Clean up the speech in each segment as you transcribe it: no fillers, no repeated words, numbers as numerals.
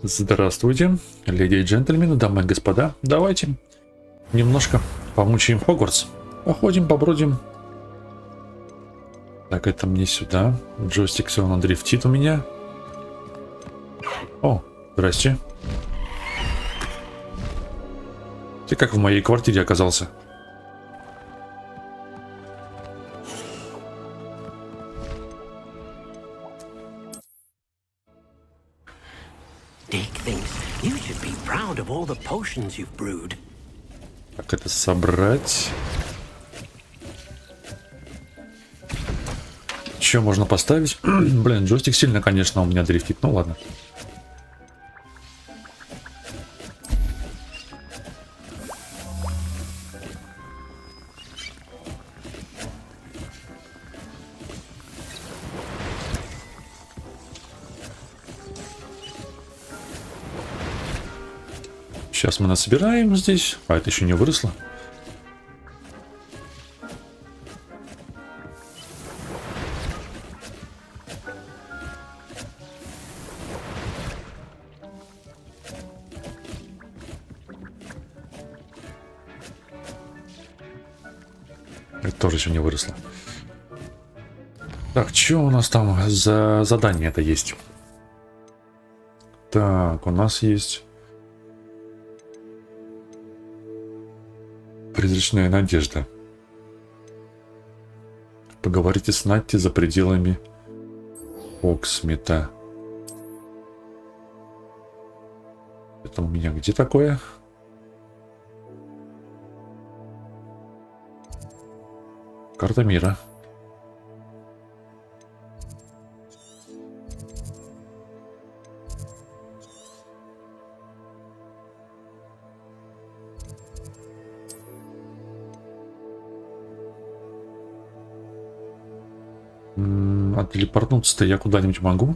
Здравствуйте, леди и джентльмены, дамы и господа. Давайте немножко помучаем Хогвартс. Походим, побродим. Так, это мне сюда. Джойстик все равно дрифтит у меня. О, здрасте. Ты как в моей квартире оказался? Как это собрать? Что можно поставить? Блин, джойстик сильно, конечно, у меня дрифтит. Ну ладно. Сейчас мы насобираем здесь. А это еще не выросло. Это тоже еще не выросло. Так, что у нас там за задание это есть? Так, у нас есть призрачная надежда. Поговорите с Натти за пределами Оксмита. Это у меня где такое? Карта мира. А телепортнуться-то я куда-нибудь могу?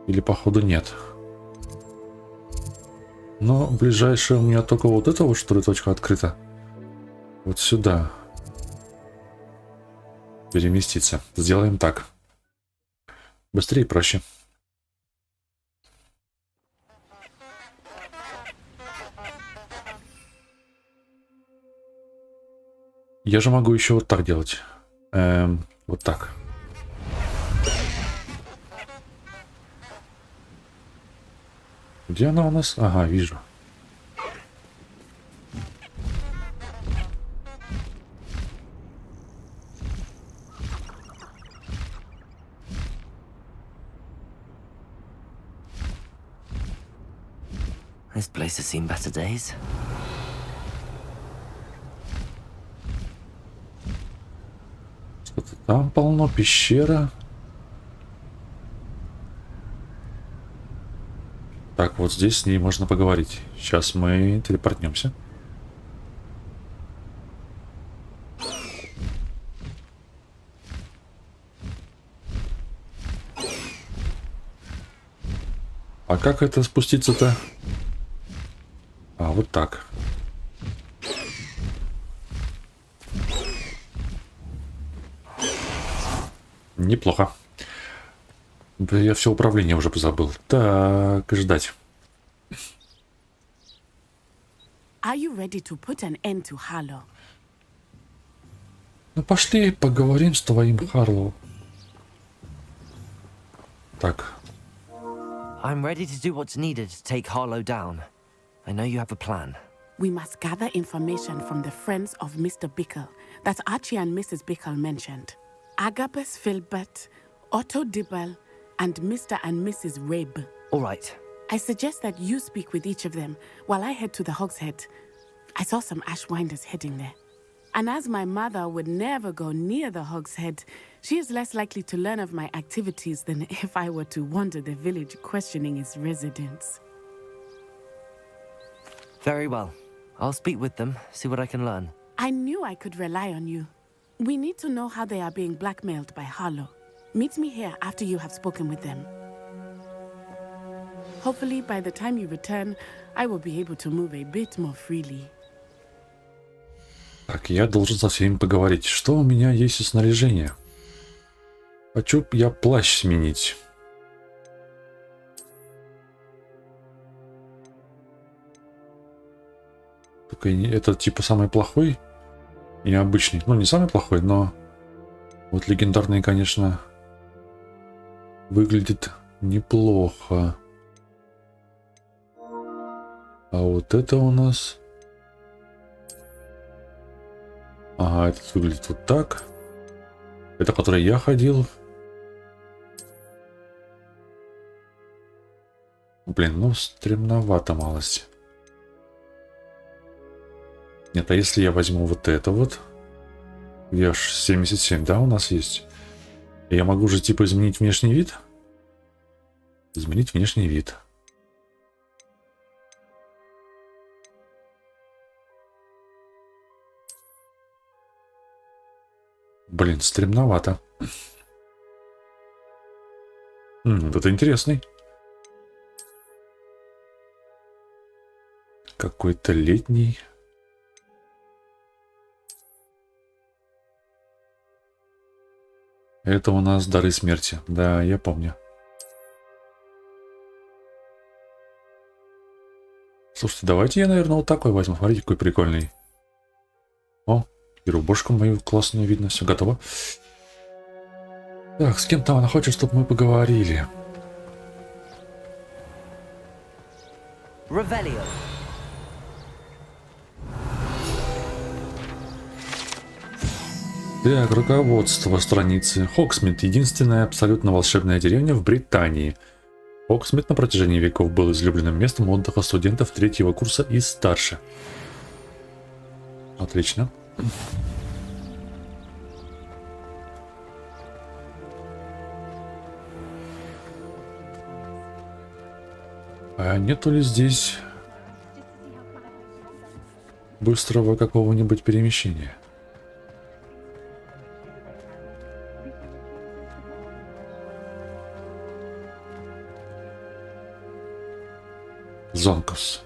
Или походу нет? Но ближайшая у меня только вот эта вот, что ли, точка открыта. Вот сюда. Переместиться. Сделаем так. Быстрее и проще. Я же могу еще вот так делать. Вот так. Где она у нас? Ага, вижу. This place has seen better days. Что-то там полно, пещера. Так, вот здесь с ней можно поговорить. Сейчас мы телепортнемся. А как это спуститься-то? А, вот так. Неплохо. Да я все управление уже позабыл. Так, ждать. Are you ready to put an end to Harlow? Ну пошли поговорим с твоим Харлоу. Так. I'm ready to do what's needed to take Harlow down. I know you have a plan. We must gather information from the friends of Mr. Bickle that Archie and Mrs. Bickle mentioned. Agabus Filbert, Otto Dibble, and Mr. and Mrs. Rabe. All right. I suggest that you speak with each of them while I head to the Hogshead. I saw some Ashwinders heading there. And as my mother would never go near the Hogshead, she is less likely to learn of my activities than if I were to wander the village questioning its residents. Very well. I'll speak with them, see what I can learn. I knew I could rely on you. We need to know how they are being blackmailed by Harlow. Meet me here after you have spoken with them. Hopefully, by the time you return, I will be able to move a bit more freely. Так, я должен со всеми поговорить. Что у меня есть из снаряжения? Хочу я плащ сменить. Только это типа самый плохой и обычный. Ну, не самый плохой, но вот легендарный, конечно, выглядит неплохо. А вот это у нас... Ага, этот выглядит вот так. Это, который я ходил. Блин, ну стремновато малость. Нет, а если я возьму вот это вот, где аж 77, да, у нас есть? Я могу же типа изменить внешний вид? Изменить внешний вид. Блин, стремновато. Вот это интересный. Какой-то летний. Это у нас дары смерти. Да, я помню. Слушайте, давайте я, наверное, вот такой возьму. Смотрите, какой прикольный. О, и рубашку мою классную видно. Все готово. Так, с кем там она хочет, чтобы мы поговорили? Revelio. Так, руководство страницы. Хогсмит — единственная абсолютно волшебная деревня в Британии. Хогсмит на протяжении веков был излюбленным местом отдыха студентов третьего курса и старше. Отлично. А нету ли здесь быстрого какого-нибудь перемещения? Зонкус.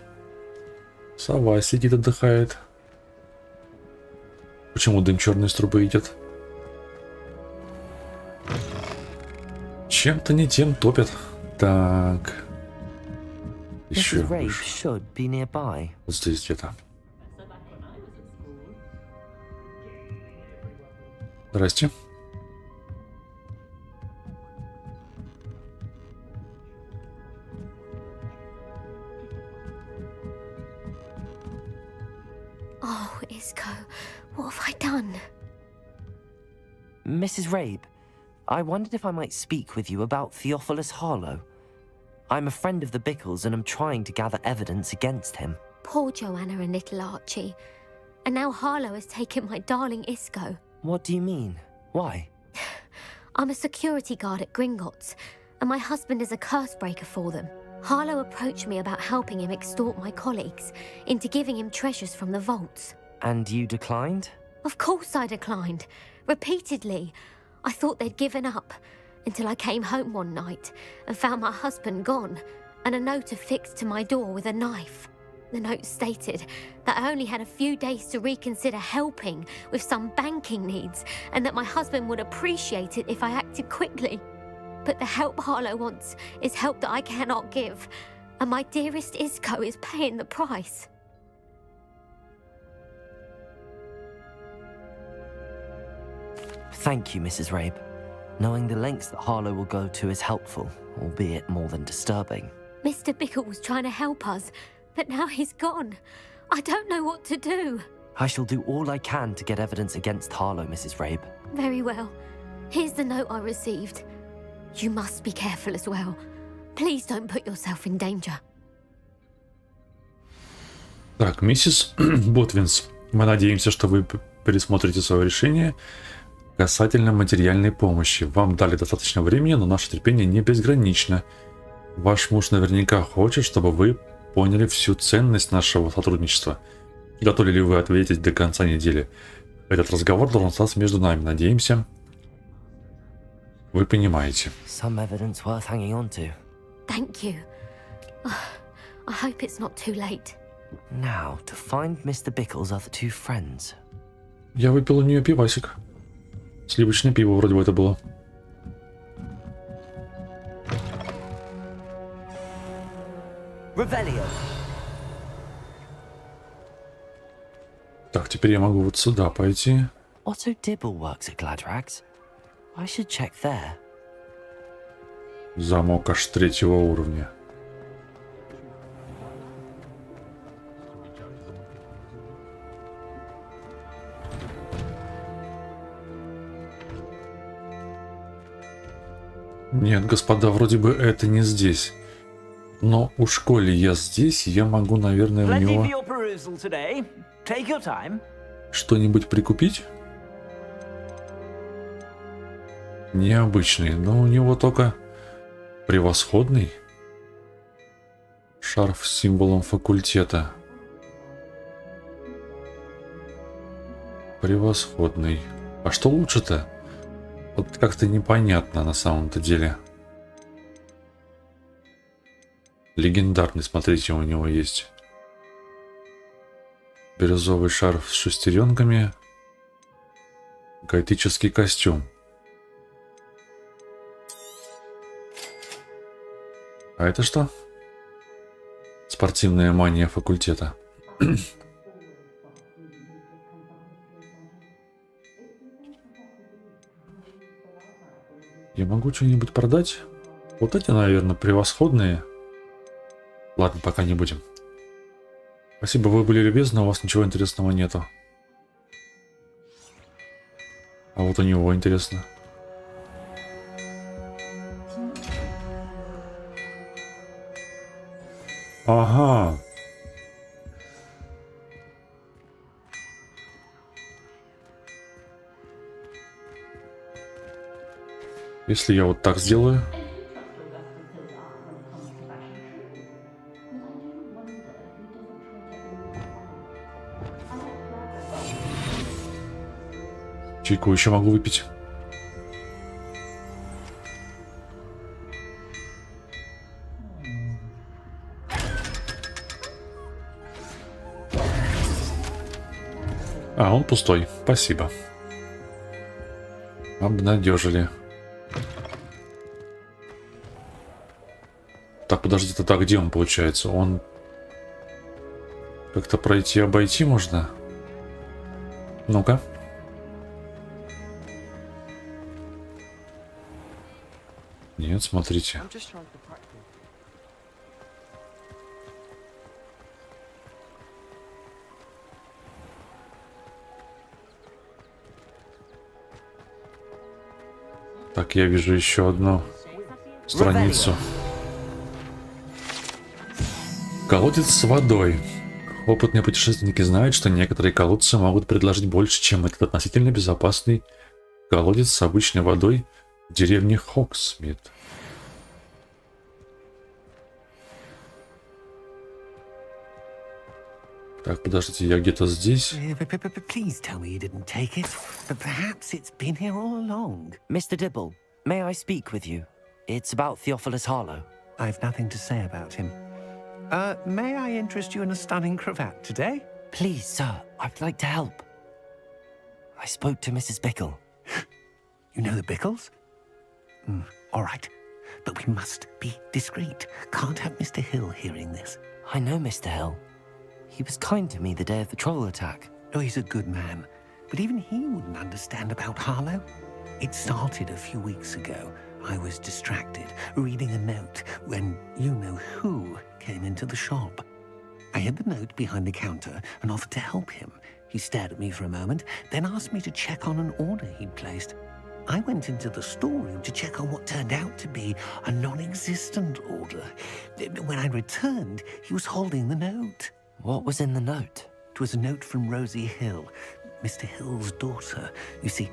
Сова сидит, отдыхает. Почему дым черной из трубы идет? Чем-то не тем топят. Так. Еще Mrs. Rabe выше. should be nearby. Вот здесь где-то. Здрасте. Oh, Isco, what have I done? Mrs. Rabe, I wondered if I might speak with you about Theophilus Harlow. I'm a friend of the Bickles and I'm trying to gather evidence against him. Poor Joanna and little Archie. And now Harlow has taken my darling Isco. What do you mean? Why? I'm a security guard at Gringotts, and my husband is a curse breaker for them. Harlow approached me about helping him extort my colleagues into giving him treasures from the vaults. And you declined? Of course I declined. Repeatedly. I thought they'd given up, until I came home one night and found my husband gone, and a note affixed to my door with a knife. The note stated that I only had a few days to reconsider helping with some banking needs, and that my husband would appreciate it if I acted quickly. But the help Harlow wants is help that I cannot give, and my dearest Isco is paying the price. Thank you, Mrs. Rabe. Knowing the lengths that Harlow will go to is helpful, albeit more than disturbing. Mr. Bickle was trying to help us, but now he's gone. I don't know what to do. I shall do all I can to get evidence against Harlow, Mrs. Rabe. Very well. Here's the note I received. You must be careful as well. Please don't put yourself in danger. Так, миссис Ботвинс, мы надеемся, что вы пересмотрите свое решение касательно материальной помощи. Вам дали достаточно времени, но наше терпение не безгранично. Ваш муж наверняка хочет, чтобы вы поняли всю ценность нашего сотрудничества. Готовы ли вы ответить до конца недели? Этот разговор должен остаться между нами. Надеемся, вы понимаете. Some evidence worth hanging on to. Thank you. I hope it's not too late. Now, to find Mr. Bickle's other two friends. Я выпил у нее пивасик. Сливочное пиво вроде бы это было. Revelio. Так, теперь я могу вот сюда пойти. Otto Dibble works at Gladrags. I should check there. Замок аж 3-го уровня. Нет, господа, вроде бы это не здесь. Но у школе я здесь, я могу, наверное, у него что-нибудь прикупить. Необычный, но у него только превосходный шарф с символом факультета. Превосходный. А что лучше-то? Вот как-то непонятно на самом-то деле. Легендарный, смотрите, у него есть. Бирюзовый шарф с шестеренками. Готический костюм. А это что? Спортивная мания факультета. Я могу что-нибудь продать? Вот эти, наверное, превосходные. Ладно, пока не будем. Спасибо, вы были любезны, у вас ничего интересного нету. А вот у него интересно. Ага. Если я вот так сделаю. Чайку еще могу выпить. А, он пустой. Спасибо. Обнадежили. Так, подождите, так, где он получается? Он как-то пройти, обойти можно? Ну-ка. Нет, смотрите. Так, я вижу еще одну страницу. Колодец с водой. Опытные путешественники знают, что некоторые колодцы могут предложить больше, чем этот относительно безопасный колодец с обычной водой в деревне Хогсмит. Так, подождите, я где-то здесь. Please tell me you didn't take it. But perhaps it's been here all along. Mr. Dibble, may I speak with you? It's about Theophilus Harlow. I've nothing to say about him. May I interest you in a stunning cravat today? Please, sir, I'd like to help. I spoke to Mrs. Bickle. You know the Bickles? All right. But we must be discreet. Can't have Mr. Hill hearing this. I know Mr. Hill. He was kind to me the day of the troll attack. Oh, he's a good man. But even he wouldn't understand about Harlow. It started a few weeks ago. I was distracted, reading a note, when you-know-who came into the shop. I hid the note behind the counter and offered to help him. He stared at me for a moment, then asked me to check on an order he'd placed. I went into the storeroom to check on what turned out to be a non-existent order. When I returned, he was holding the note. What was in the note? It was a note from Rosie Hill, Mr. Hill's daughter. You see,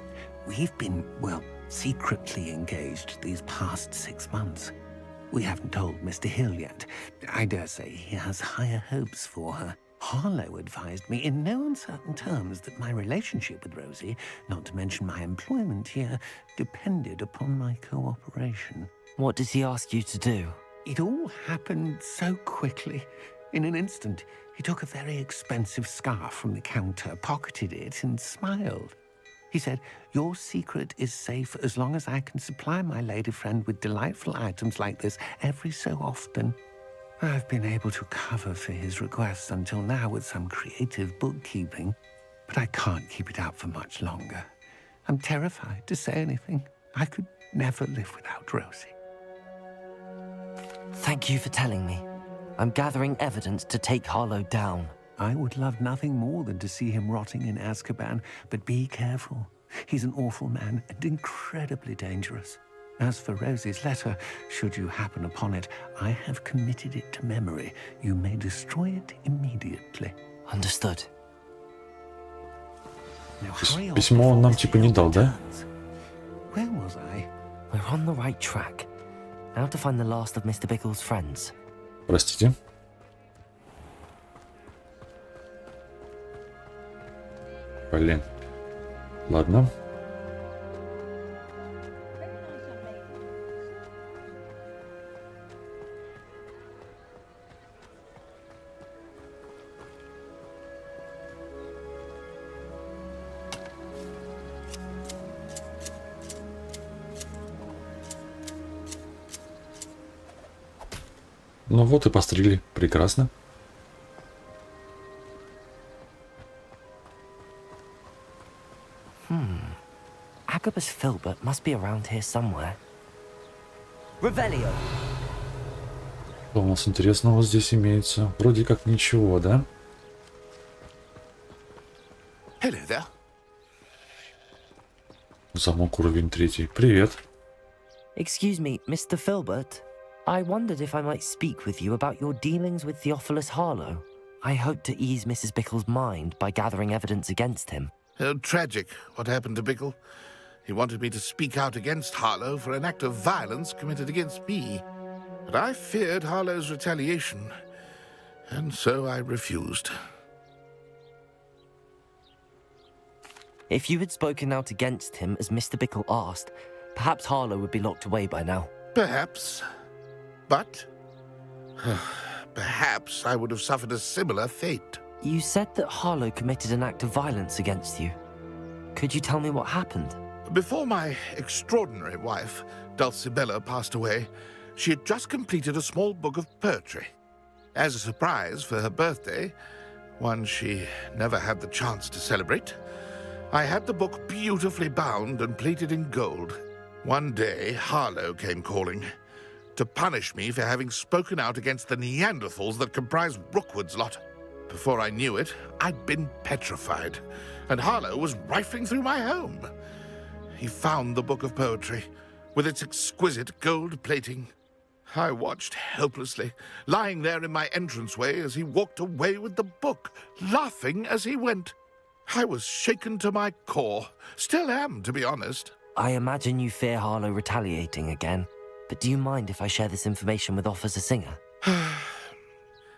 we've been, well, secretly engaged these past 6 months. We haven't told Mr. Hill yet. I dare say he has higher hopes for her. Harlow advised me in no uncertain terms that my relationship with Rosie, not to mention my employment here, depended upon my cooperation. What does he ask you to do? It all happened so quickly. In an instant, he took a very expensive scarf from the counter, pocketed it, and smiled. He said, "Your secret is safe as long as I can supply my lady friend with delightful items like this every so often." I've been able to cover for his requests until now with some creative bookkeeping. but I can't keep it out for much longer. I'm terrified to say anything. I could never live without Rosie. Thank you for telling me. I'm gathering evidence to take Harlow down. I would love nothing more than to see him rotting in Azkaban, but be careful. He's an awful man and incredibly dangerous. As for Rosie's letter, should you happen upon it, I have committed it to memory. You may destroy it immediately. Understood. Now hurry on Письмо он before нам the типа не tale дал, да? turns. Where was I? We're on the right track. Now to find the last of Mr. Bickle's friends. Простите. Блин. Ладно. Ну вот и постригли. Прекрасно. Agabus Filbert must be around here somewhere. Revelio! Что у нас интересного здесь имеется? Вроде как ничего, да? Hello there. Замок уровень 3. Привет. Excuse me, Mr. Filbert. I wondered if I might speak with you about your dealings with Theophilus Harlow. I hope to ease Mrs. Bickle's mind by gathering evidence against him. Tragic what happened to Bickle. He wanted me to speak out against Harlow for an act of violence committed against me. But I feared Harlow's retaliation, and so I refused. If you had spoken out against him as Mr. Bickle asked, perhaps Harlow would be locked away by now. Perhaps. But perhaps I would have suffered a similar fate. You said that Harlow committed an act of violence against you. Could you tell me what happened? Before my extraordinary wife, Dulcibella, passed away, she had just completed a small book of poetry. As a surprise for her birthday, one she never had the chance to celebrate, I had the book beautifully bound and plated in gold. One day, Harlow came calling to punish me for having spoken out against the Neanderthals that comprise Rookwood's lot. Before I knew it, I'd been petrified, and Harlow was rifling through my home. He found the book of poetry, with its exquisite gold plating. I watched helplessly, lying there in my entranceway as he walked away with the book, laughing as he went. I was shaken to my core. Still am, to be honest. I imagine you fear Harlow retaliating again, but do you mind if I share this information with Officer Singer?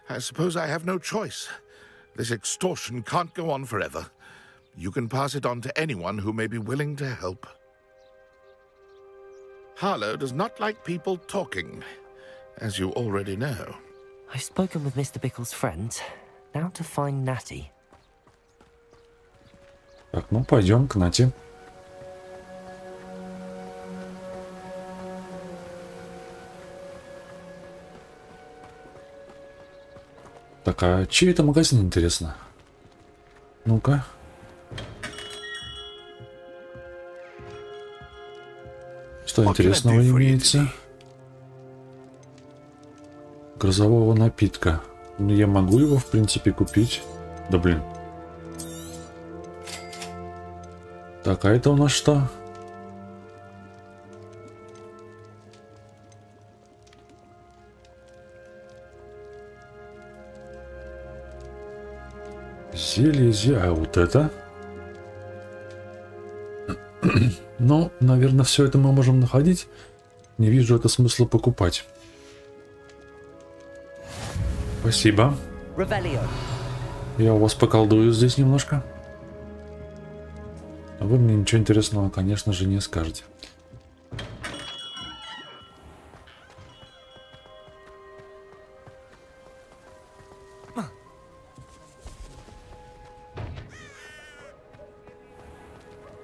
I suppose I have no choice. This extortion can't go on forever. You can pass it on to anyone who may be willing to help. Harlow does not like people talking, as you already know. I've spoken with Mr. Bickle's friends. Now to find Natty. Так, ну пойдем к Нате. Так, а чей это магазин, интересно? Ну-ка. Что интересного имеется? Грозового напитка. Ну, я могу его, в принципе, купить. Да блин. Так, а это у нас что? Зелье, а вот это? Ну, наверное, все это мы можем находить. Не вижу это смысла покупать. Спасибо. Revelio. Я у вас поколдую здесь немножко. А вы мне ничего интересного, конечно же, не скажете.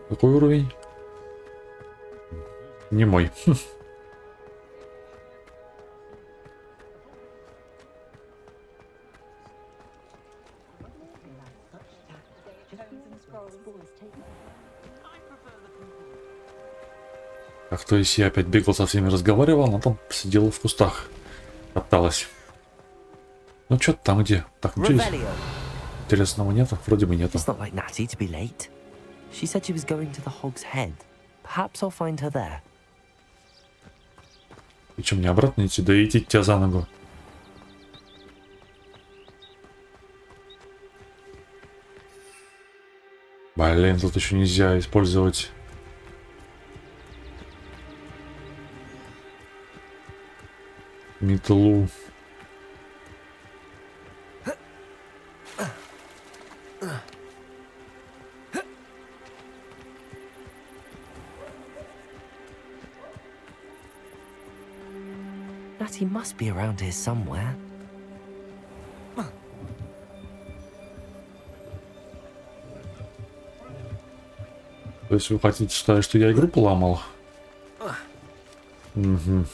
Какой уровень? Не мой. Так, то есть я опять бегал со всеми, разговаривал, она там сидела в кустах, топталась. Ну что там где? Так, ничего здесь Revelio. интересного нету? Вроде бы нету. It's not like Natty to be late. She said she was going to the Hog's Head. Perhaps I'll find her there. И что, мне обратно идти? Да идти тебя за ногу. Блин, тут еще нельзя использовать... метлу. Natty must be around here somewhere. То есть вы хотите сказать, что я игру поломал? Угу.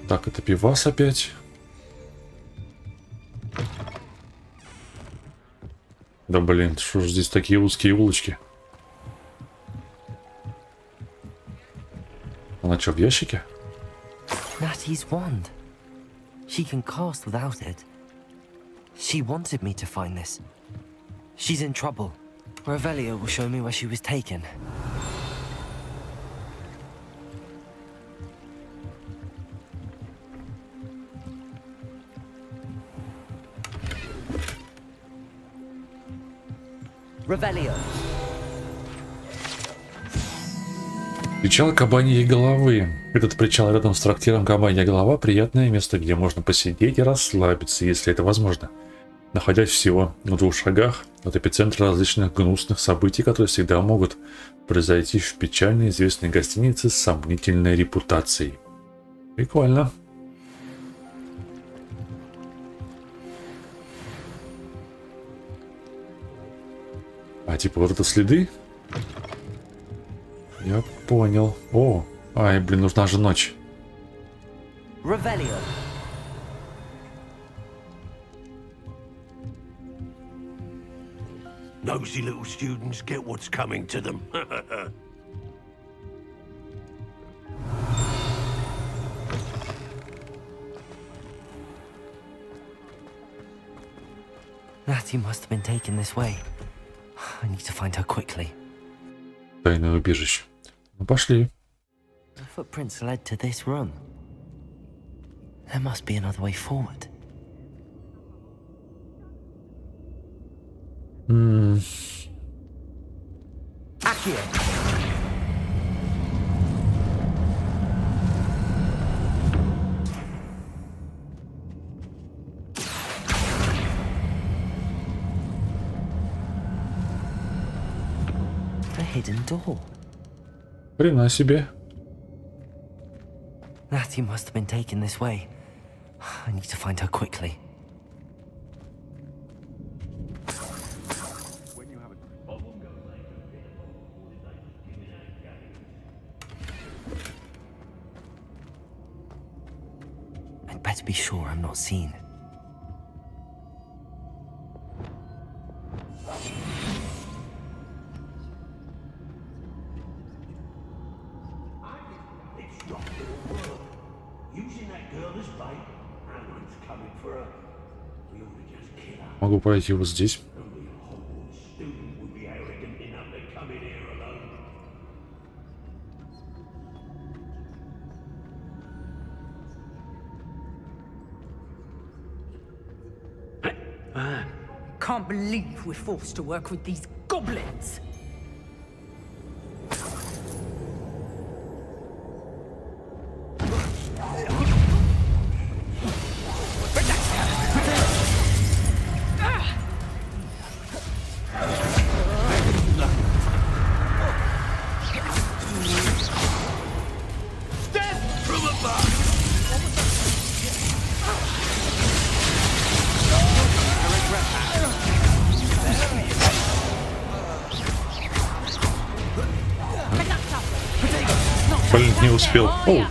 Так, это пивас опять. Да блин, что ж здесь такие узкие улочки? Она что, в ящике? Natty's wand. She can cast without it. She wanted me to find this. She's in trouble. Revelio will show me where she was taken. Revelio. Причал кабаньей головы. Этот причал рядом с трактиром Кабанья голова — приятное место, где можно посидеть и расслабиться, если это возможно. Находясь всего в 2 шагах от эпицентра различных гнусных событий, которые всегда могут произойти в печально известной гостинице с сомнительной репутацией. Прикольно. А типа вот это следы? Я понял. О, ай, блин, нужна же ночь. Revelio. Nosy little students get what's coming to them. Natty must have been taken this way. I need to find her quickly. Тайное убежище. Ну, пошли. The footprints led to this room. There must be another way forward. Accio. A hidden door. Хрена себе. Natty must have been taken this way. I need to find her quickly. I'd better be sure I'm not seen. Могу пройти вот здесь. Can't believe we're forced to work with these goblins. Блин, не успел. Оу.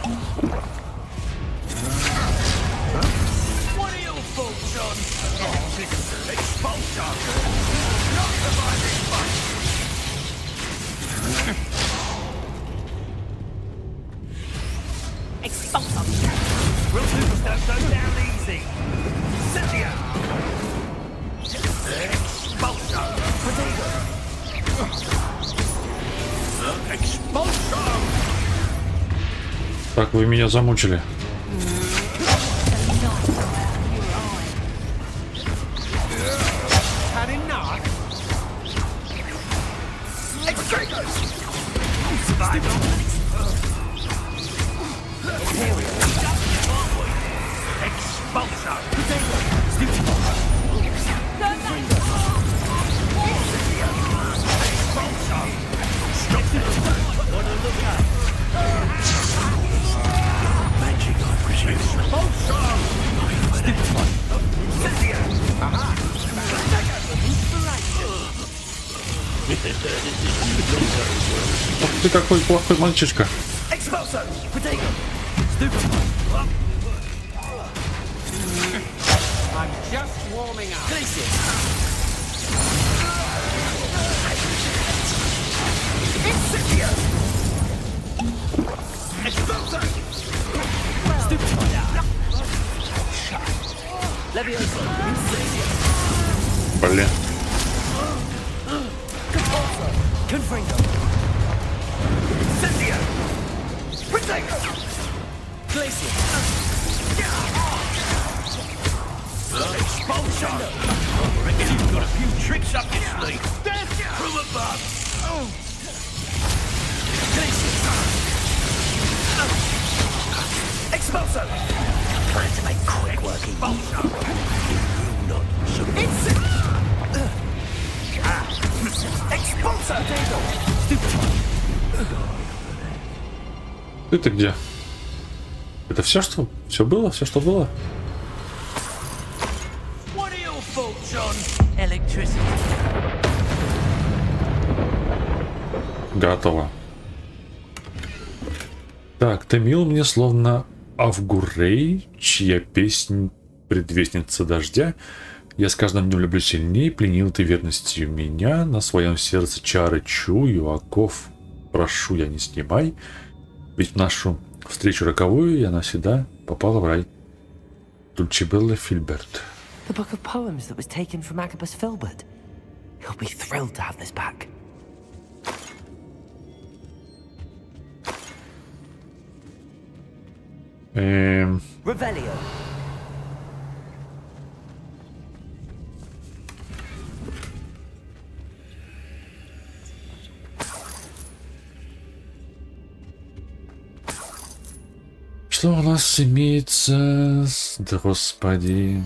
Так, вы меня замучили. Ах ты какой плохой мальчишка. Блин. Ты где? Это все, что? Все было? Все, что было? Готово. Так, ты мил мне словно Авгурей, чья песнь предвестница дождя. Я с каждым днем люблю сильнее, пленил ты верностью меня, на своем сердце чары чую, оков прошу я не снимай, ведь в нашу встречу роковую я навсегда попала в рай. Дульчебелла Фильберт. The book of poems that was taken from Agabus Filbert. He'll be thrilled to have this back. Revelio. Что у нас имеется? Да господи.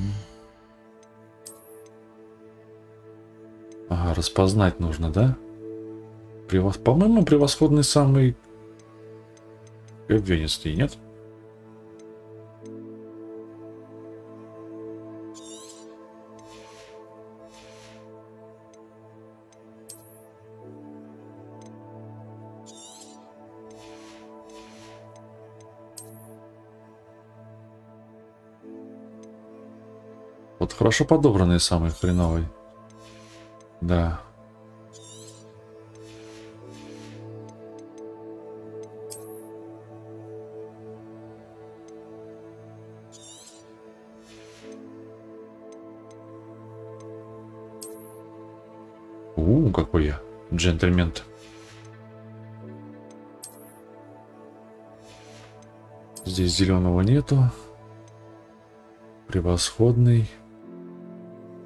Ага, распознать нужно, да? По-моему, превосходный самый обвенистый, нет? Вот хорошо подобранный самый хреновый. Да. Какой я джентльмен. Здесь зеленого нету. Превосходный.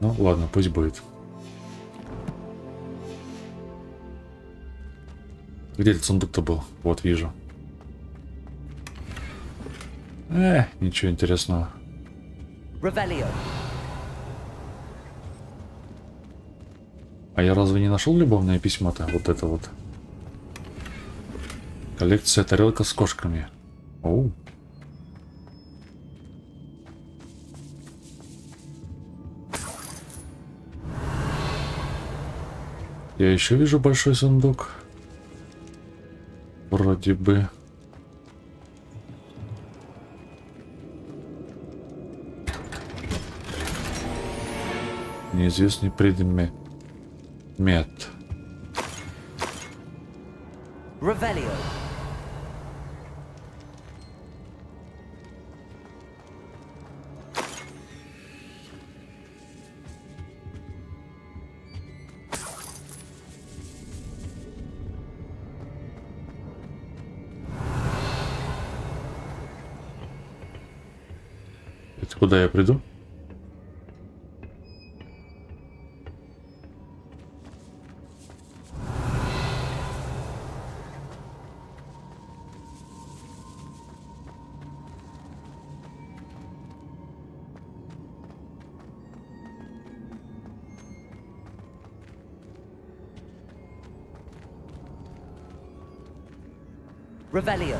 Ну ладно, пусть будет. Где этот сундук-то был? Вот, вижу. Ничего интересного. Revelio. А я разве не нашел любовное письмо-то? Вот это вот. Коллекция тарелка с кошками. Оу. Я еще вижу большой сундук. Вроде бы. неизвестный предмет. Revelio. Это куда я приду? Revelio.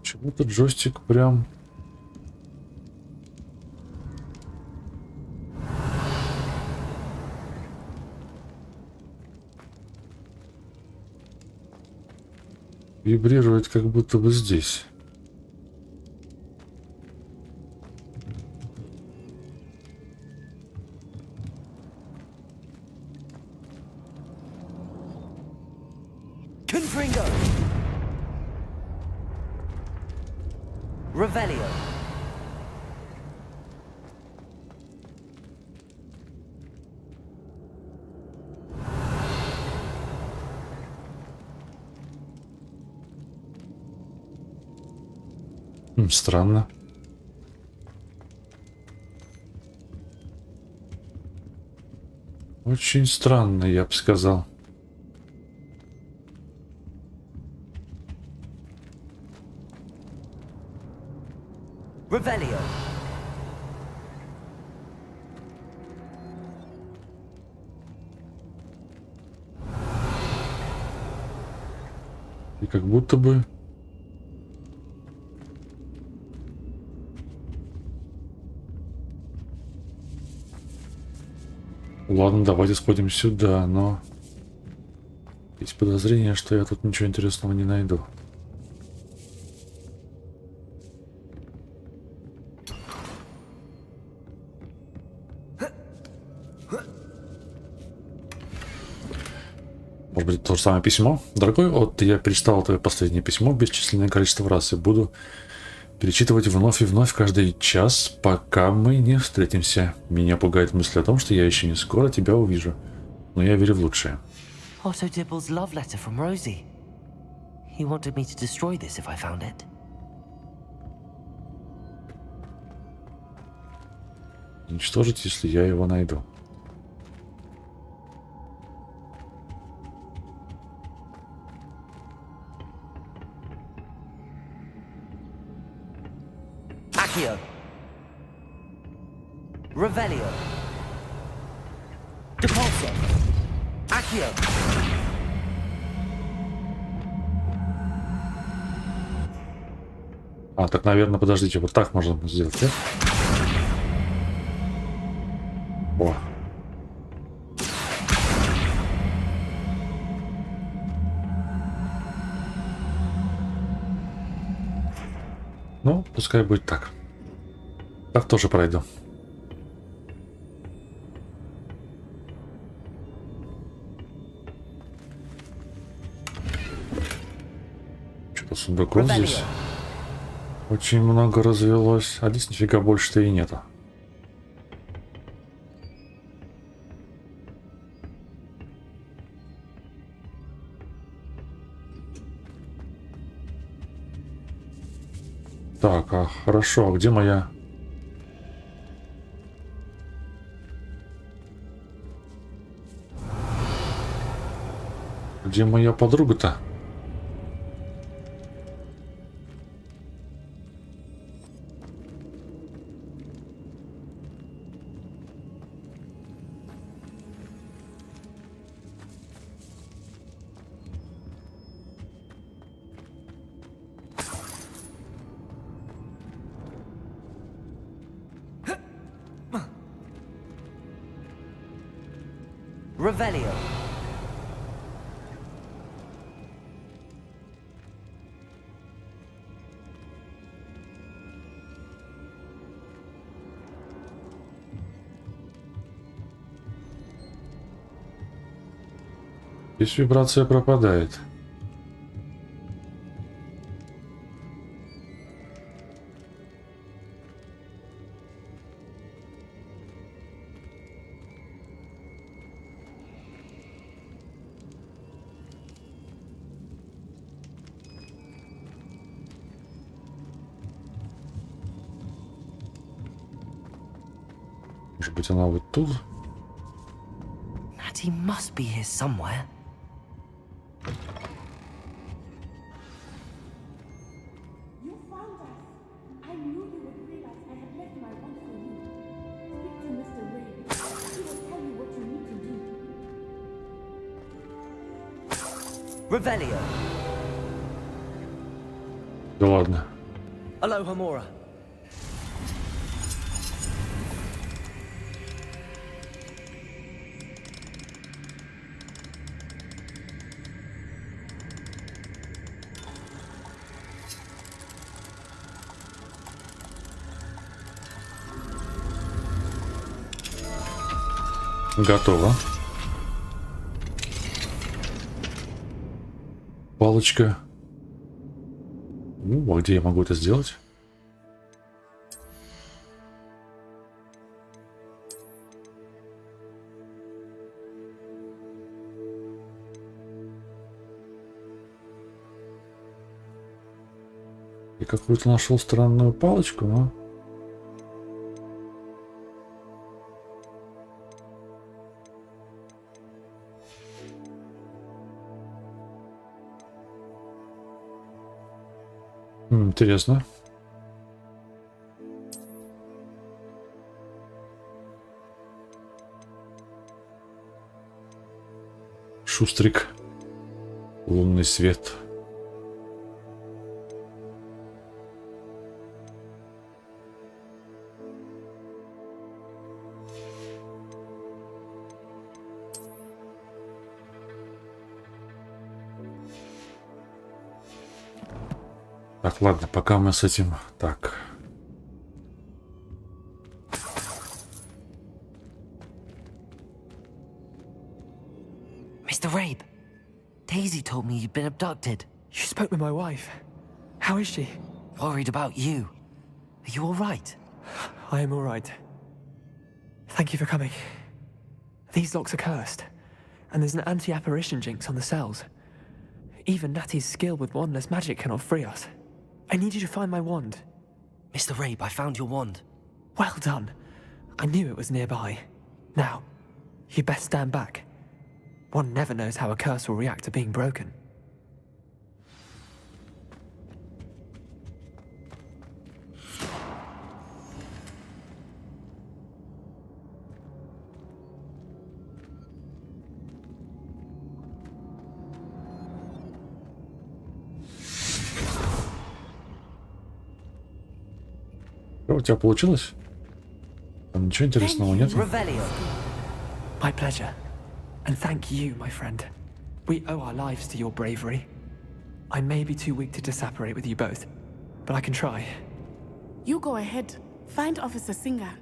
Почему-то джойстик прям... вибрирует, как будто бы здесь. Confringo. Revelio. Странно. Очень странно, я бы сказал. Revelio. И как будто бы... Ладно, давайте сходим сюда, но... есть подозрение, что я тут ничего интересного не найду. Может быть, то же самое письмо? Дорогой, вот я перечитал твое последнее письмо бесчисленное количество раз и буду перечитывать вновь и вновь каждый час, пока мы не встретимся. Меня пугает мысль о том, что я еще не скоро тебя увижу. Но я верю в лучшее. Otto Dibble's love letter from Rosie. He wanted me to destroy this if I found it. Уничтожить, если я его найду. Accio. Revelio. Depulso. Accio. А, так, наверное, подождите, вот так можно сделать, нет? О. Ну, пускай будет так. Так тоже пройду. Что-то сундуков здесь очень много развелось. А здесь нифига больше-то и нету. Так, а хорошо, а где моя... Где моя подруга-то? Revelio. Здесь вибрация пропадает. Может быть, она вот тут? Natty must be here somewhere. You found us. I knew you would realize I had left my wand for you. Speak to Mr. Ray. He will tell you what you need to do. Revelio. Да ладно. Aloha Mora. Готово. Палочка. А где я могу это сделать? Я какую-то нашел странную палочку, но... Интересно. Шустрик. Лунный свет. Так, ладно, пока мы с этим... Так. Mr. Rabe, Daisy told me you'd been abducted. You spoke with my wife. How is she? Worried about you. Are you all right? I am all right. Thank you for coming. These locks are cursed, and there's an anti-apparition jinx on the cells. Even Natty's skill with wandless magic cannot free us. I need you to find my wand. Mr. Rabe, I found your wand. Well done. I knew it was nearby. Now, you best stand back. One never knows how a curse will react to being broken. Что у тебя получилось? Там ничего интересного нет? Revelio. My pleasure. And thank you, my friend. We owe our lives to your bravery. I may be too weak to disapparate with you both, but I can try. You go ahead. Find Officer Singer.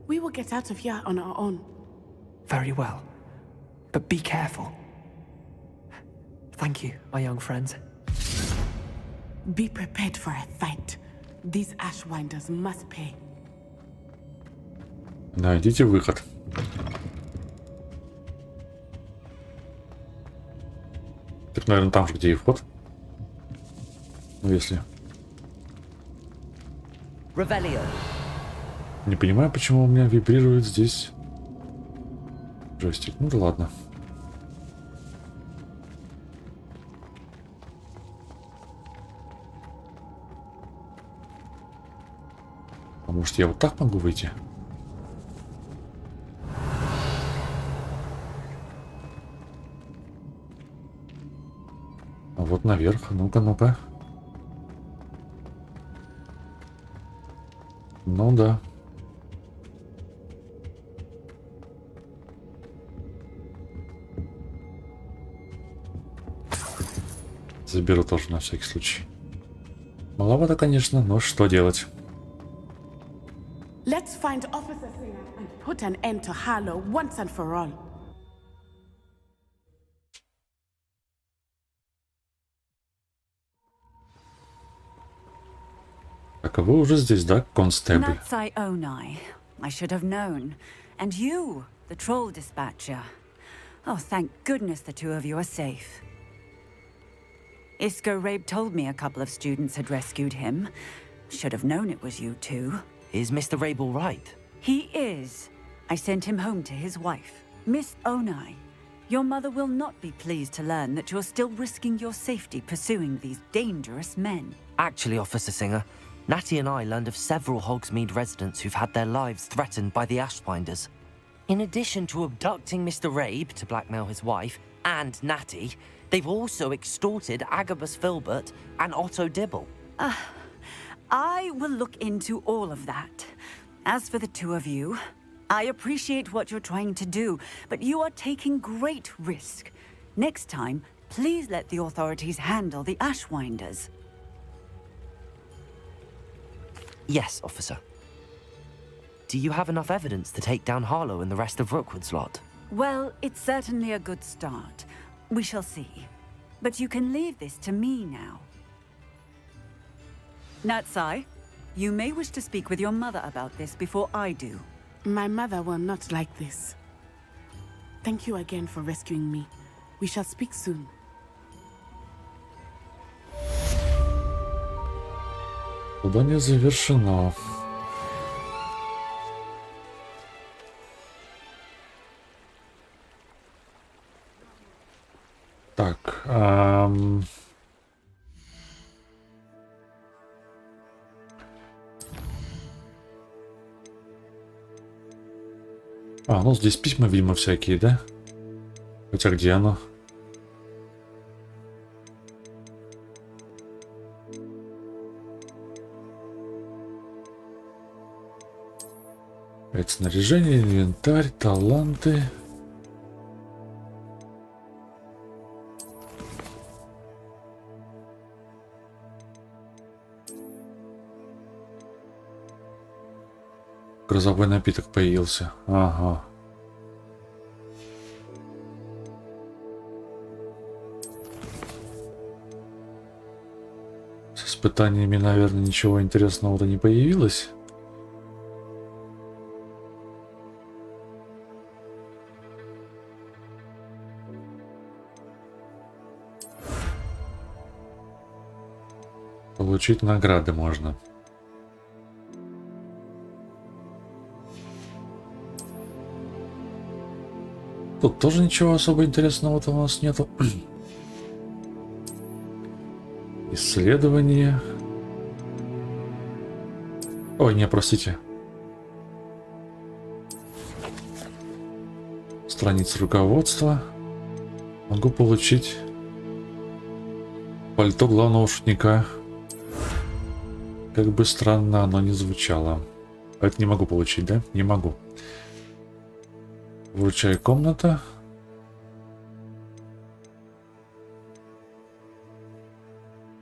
We will get out of here on our own. Very well. But be careful. Thank you, my young friends. Be prepared for a fight. These Ashwinders must pay. Найдите выход. Так, наверное, там же, где и вход. Ну, если... Revelio. Не понимаю, почему у меня вибрирует здесь джойстик. Ну да ладно. А может, я вот так могу выйти? А вот наверх. Ну-ка, ну-ка. Ну да. Заберу тоже на всякий случай. Маловато, конечно, но что делать? Let's find Officer Singer and put an end to Harlow once and for all. Так, а вы уже здесь, да, констебль? Natsai Onai. I should have known. And you, the troll dispatcher. Oh, thank goodness the two of you are safe. Isco Rabe told me a couple of students had rescued him. Should have known it was you two. Is Mr. Rabe all right? He is. I sent him home to his wife, Miss Onai. Your mother will not be pleased to learn that you're still risking your safety pursuing these dangerous men. Actually, Officer Singer, Natty and I learned of several Hogsmeade residents who've had their lives threatened by the Ashwinders. In addition to abducting Mr. Rabe to blackmail his wife and Natty, they've also extorted Agabus Filbert and Otto Dibble. I will look into all of that. As for the two of you, I appreciate what you're trying to do, but you are taking great risk. Next time, please let the authorities handle the Ashwinders. Yes, officer. Do you have enough evidence to take down Harlow and the rest of Rookwood's lot? Well, it's certainly a good start. We shall see. But you can leave this to me now. Natsai, you may wish to speak with your mother about this before I do. My mother will not like this. Thank you again for rescuing me. We shall speak soon. Задание завершено. Так, ну здесь письма, видимо, всякие, да? Хотя где оно? Это снаряжение, инвентарь, таланты. Грозовой напиток появился. Ага. С испытаниями, наверное, ничего интересного-то не появилось. Получить награды можно. Тут тоже ничего особо интересного-то у нас нету. Исследование. Ой, не, простите. Страница руководства. Могу получить пальто главного шутника. Как бы странно оно ни звучало. Это не могу получить, да? Не могу. Вручаю комната.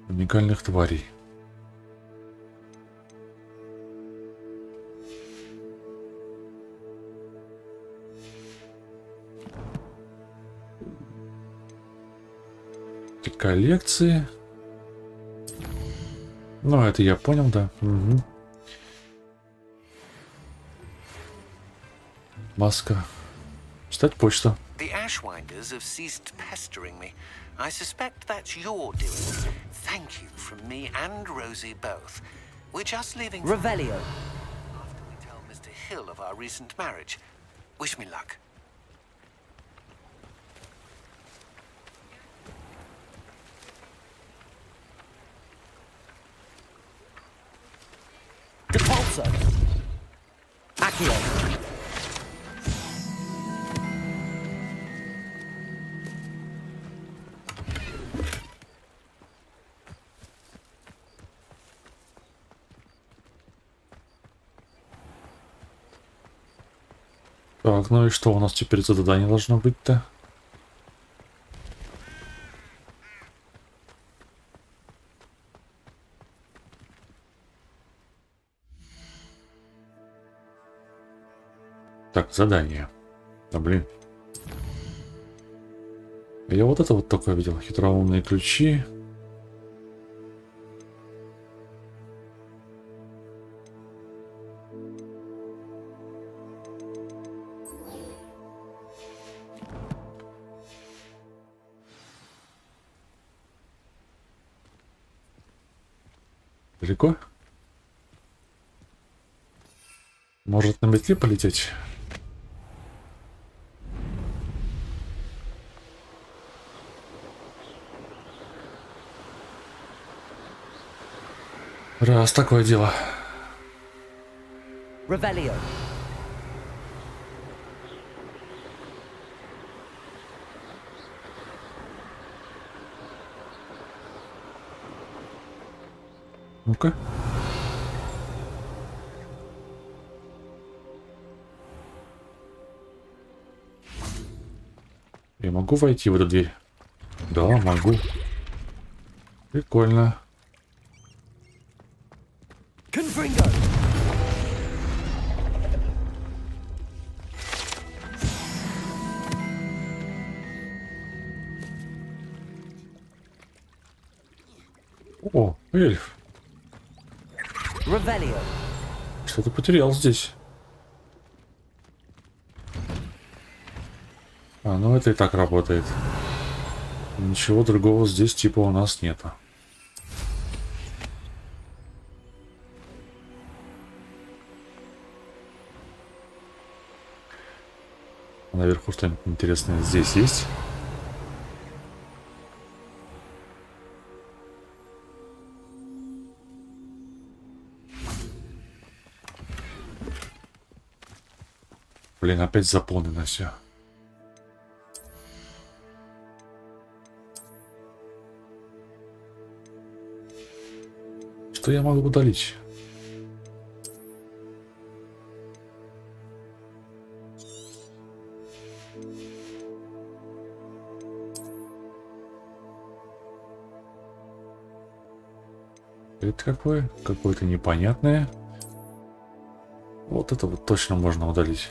Уникальных тварей. Коллекции. Ну, это я понял, да. Угу. Маска. Читать почту. The Ashwinders have ceased pestering me. I suspect that's your doing. Thank you from me and Rosie both. We're just leaving Revelio. after we tell Mr. Hill of our recent marriage. Wish me luck. Depulso. Accio. Так, ну и что у нас теперь за задание должно быть-то? Так, задание. Да блин. Я вот это вот только видел. Хитроумные ключи. Далеко? Может на метле полететь? Раз такое дело. Revelio. Ну-ка. Я могу войти в эту дверь? Да, могу. Прикольно. Confringo. О, эльф. Revelio. Что-то потерял здесь. А, ну это и так работает. Ничего другого здесь типа у нас нету. Наверху что-нибудь интересное здесь есть? Блин, опять заполнено все. Что я могу удалить? Это какое? Какое-то непонятное. Вот это вот точно можно удалить.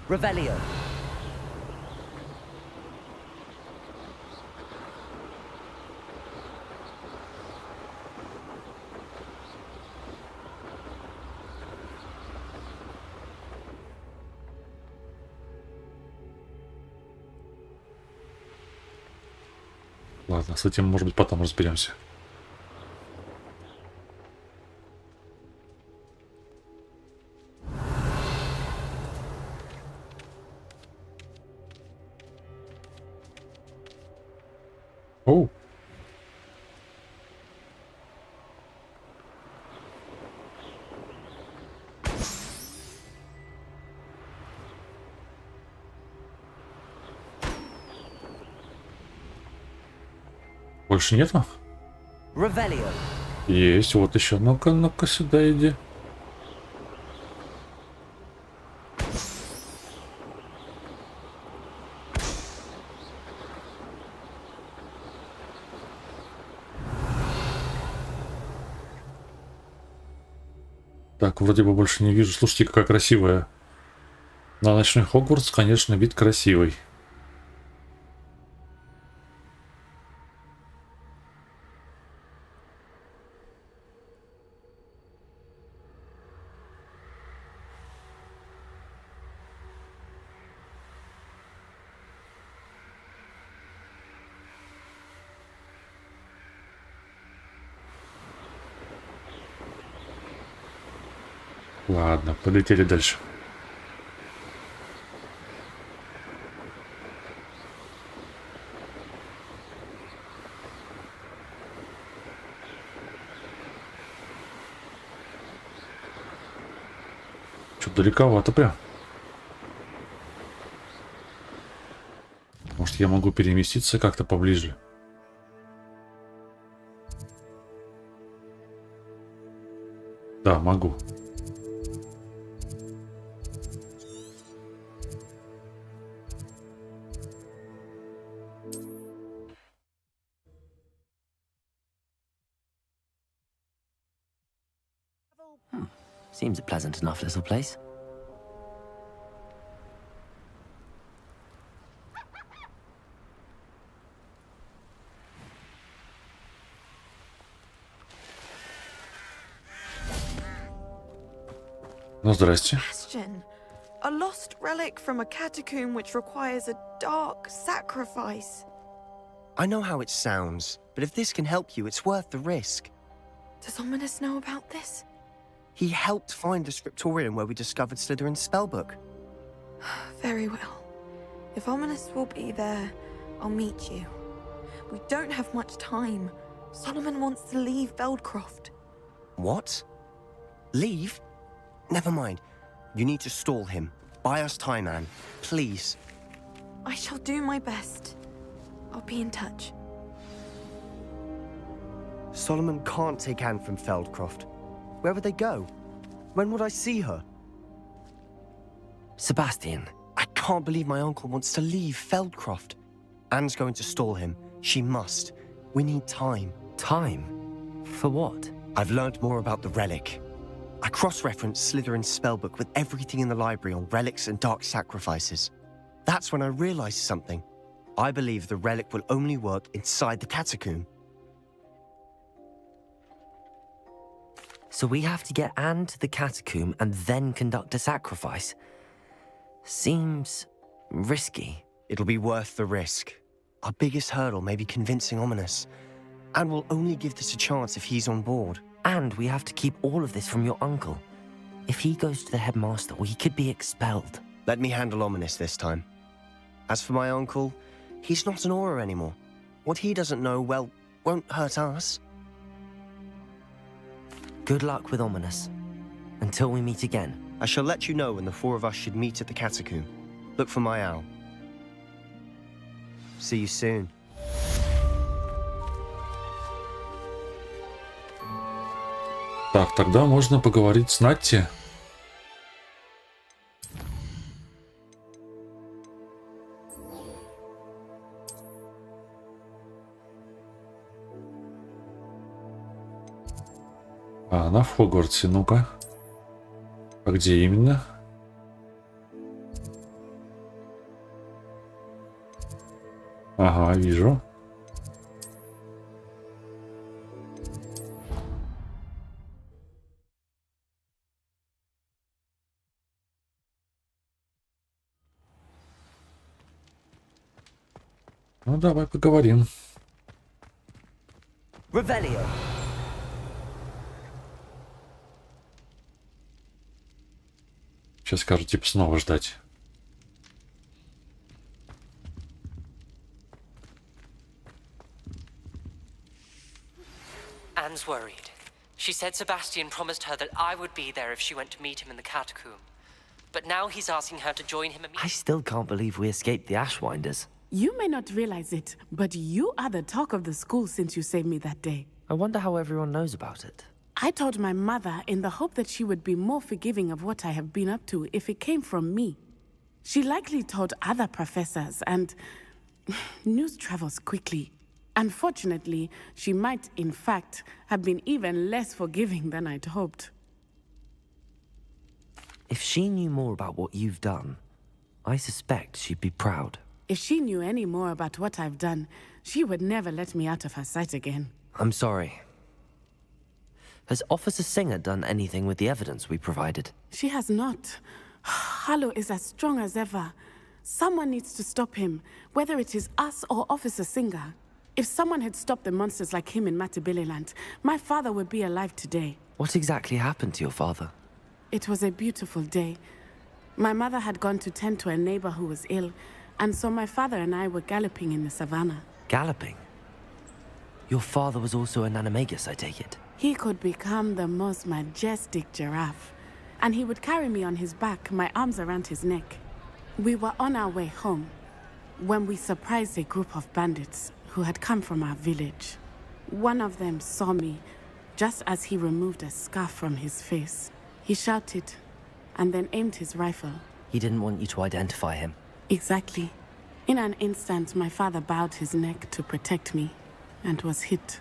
Revelio. Ладно, с этим, может быть, потом разберемся. Оу. Больше нету? Revelio. Есть, вот еще. Ну-ка, ну-ка, сюда иди. Так, вроде бы больше не вижу. Слушайте, какая красивая. На ночной Хогвартс, конечно, вид красивый. Ладно, полетели дальше. Что-то далековато прям. Может, я могу переместиться как-то поближе? Да, могу. Seems a pleasant enough little place. Ну, здрасте. Question. A lost relic from a catacomb which requires a dark sacrifice. I know how it sounds, but if this can help you, it's worth the risk. Does Ominous know about this? He helped find the scriptorium where we discovered Slytherin's spellbook. Very well. If Ominous will be there, I'll meet you. We don't have much time. Solomon wants to leave Beldcroft. What? Leave? Never mind. You need to stall him. Buy us time, Anne. Please. I shall do my best. I'll be in touch. Solomon can't take Anne from Feldcroft. Where would they go? When would I see her? Sebastian. I can't believe my uncle wants to leave Feldcroft. Anne's going to stall him. She must. We need time. Time? For what? I've learned more about the relic. I cross-referenced Slytherin's spellbook with everything in the library on relics and dark sacrifices. That's when I realized something. I believe the relic will only work inside the catacomb. So we have to get Anne to the catacomb and then conduct a sacrifice? Seems risky. It'll be worth the risk. Our biggest hurdle may be convincing Ominous. And we'll only give this a chance if he's on board. And we have to keep all of this from your uncle. If he goes to the headmaster, we could be expelled. Let me handle Ominous this time. As for my uncle, he's not an Auror anymore. What he doesn't know, well, won't hurt us. Good luck with Ominous. Until we meet again. I shall let you know when the four of us should meet at the catacomb. Look for my owl. See you soon. Так, тогда можно поговорить с Натти. А она в Хогвартсе, ну-ка. А где именно? Ага, вижу. Ну, давай поговорим. Revelio. Сейчас скажу, типа, снова ждать. Anne's worried. She said Sebastian promised her that I would be there if she went to meet him in the catacomb. But now he's asking her to join him I immediately. still can't believe we escaped the Ashwinders. You may not realize it, but you are the talk of the school since you saved me that day. I wonder how everyone knows about it. I told my mother in the hope that she would be more forgiving of what I have been up to if it came from me. She likely told other professors, and news travels quickly. Unfortunately, she might, in fact, have been even less forgiving than I'd hoped. If she knew more about what you've done, I suspect she'd be proud. If she knew any more about what I've done, she would never let me out of her sight again. I'm sorry. Has Officer Singer done anything with the evidence we provided? She has not. Harlow is as strong as ever. Someone needs to stop him, whether it is us or Officer Singer. If someone had stopped the monsters like him in Matabeleland, my father would be alive today. What exactly happened to your father? It was a beautiful day. My mother had gone to tend to a neighbor who was ill, and so my father and I were galloping in the savannah. Galloping? Your father was also an animagus, I take it? He could become the most majestic giraffe, and he would carry me on his back, my arms around his neck. We were on our way home when we surprised a group of bandits who had come from our village. One of them saw me, Just as he removed a scarf from his face, he shouted and then aimed his rifle. He didn't want you to identify him. Exactly. In an instant, my father bowed his neck to protect me and was hit.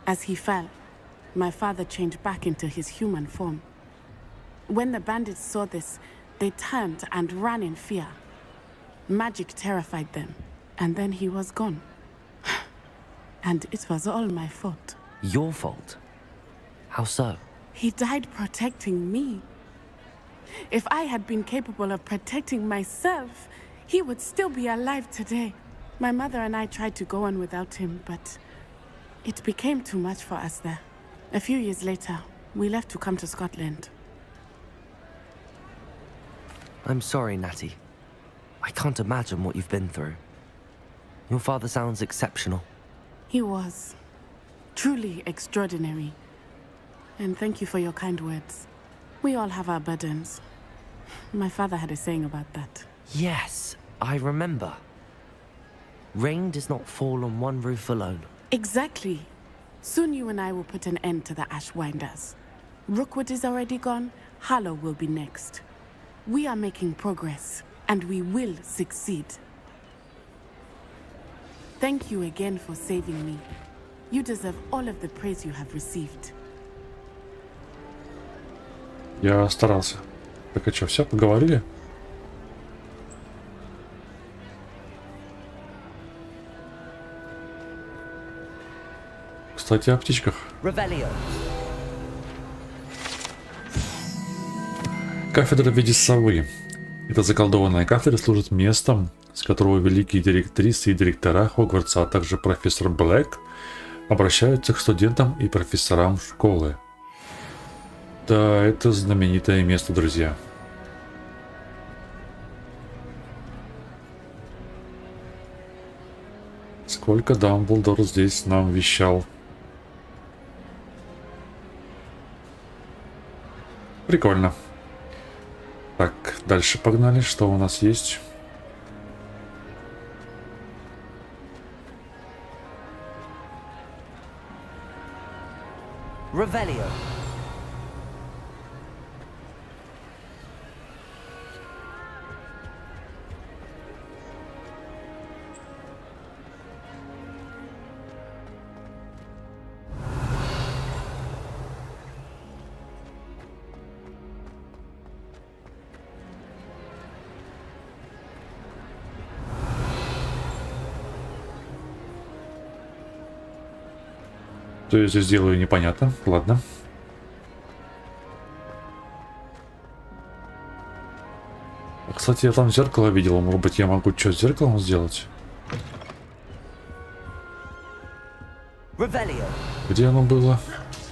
As he fell, my father changed back into his human form. When the bandits saw this, they turned and ran in fear. Magic terrified them, and then he was gone. And it was all my fault. Your fault? How so? He died protecting me. If I had been capable of protecting myself, he would still be alive today. My mother and I tried to go on without him, but it became too much for us there. A few years later, we left to come to Scotland. I'm sorry, Natty. I can't imagine what you've been through. Your father sounds exceptional. He was truly extraordinary. And thank you for your kind words. We all have our burdens. My father had a saying about that. Yes, I remember. Rain does not fall on one roof alone. Exactly. Soon you and I will put an end to the Ashwinders. Rookwood is already gone. Harlow will be next. We are making progress, and we will succeed. Thank you again for saving me. You deserve all of the praise you have received. Я старался. Так а что, все, поговорили? Кстати, о птичках. Кафедра в виде совы. Эта заколдованная кафедра служит местом, с которого великие директрисы и директора Хогвартса, а также профессор Блэк обращаются к студентам и профессорам школы. Да, это знаменитое место, друзья. Сколько Дамблдор здесь нам вещал. Прикольно. Так, дальше погнали. Что у нас есть? Revelio. Что я здесь делаю, непонятно. Ладно. Кстати, я там зеркало видел. Может быть, я могу что с зеркалом сделать? Revelio. Где оно было?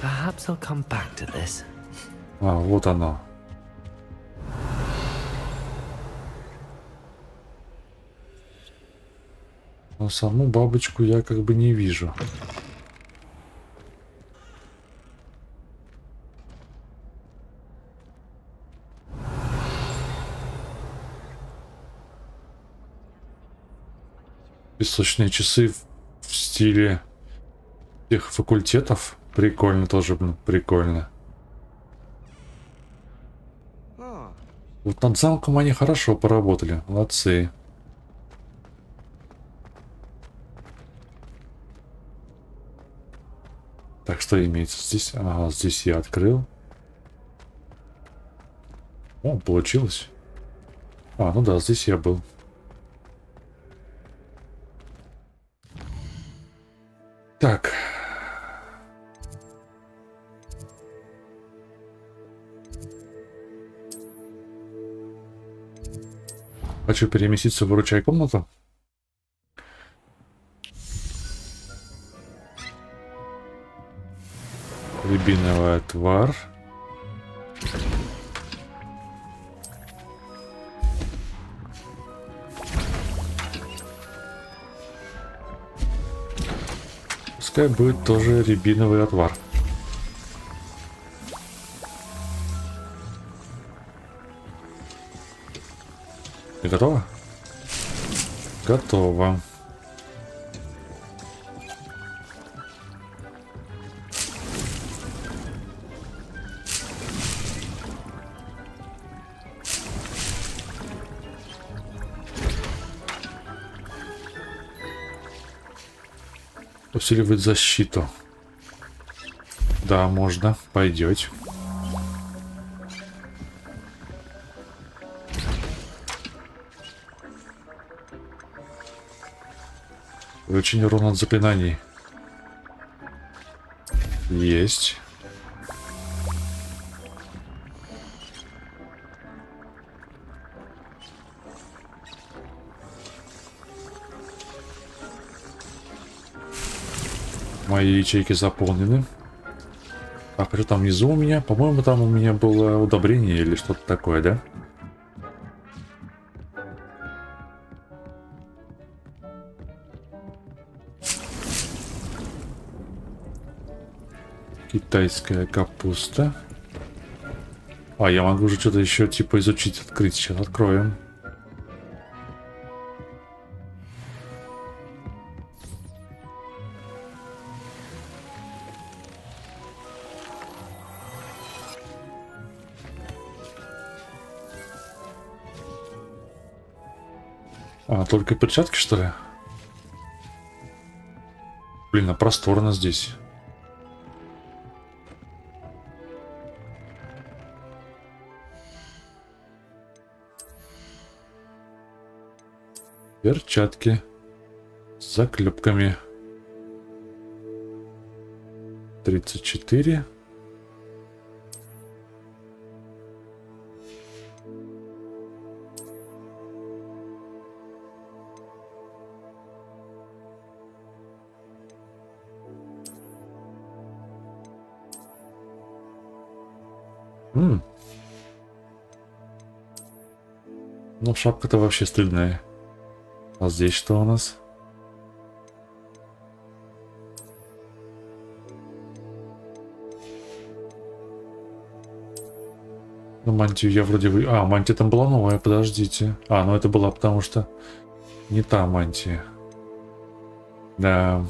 Perhaps I'll come back to this. А, вот оно. Но саму бабочку я как бы не вижу. Песочные часы в стиле тех факультетов. Прикольно тоже, блин, прикольно. Вот над замком они хорошо поработали. Молодцы. Так, что имеется здесь? Ага, здесь я открыл. О, получилось. А, ну да, здесь я был. Так. Хочу переместиться в выручай комнату. Рябиновый отвар. Пускай будет тоже рябиновый отвар. Ты готова? Готово. Усиливает защиту. Да, можно. Пойдет. Увеличение урона от заклинаний. Есть. Мои ячейки заполнены. Так, что там внизу у меня? По-моему, там у меня было удобрение или что-то такое, да? Китайская капуста. А, я могу уже что-то еще типа изучить, открыть. Сейчас откроем. А, только перчатки, что ли? Блин, а просторно здесь. Перчатки с заклепками. 34. Ну, шапка-то вообще стыдная. А здесь что у нас? Ну, мантию я вроде вы... А, мантия там была новая, подождите. А, ну это была потому что не та мантия. Да.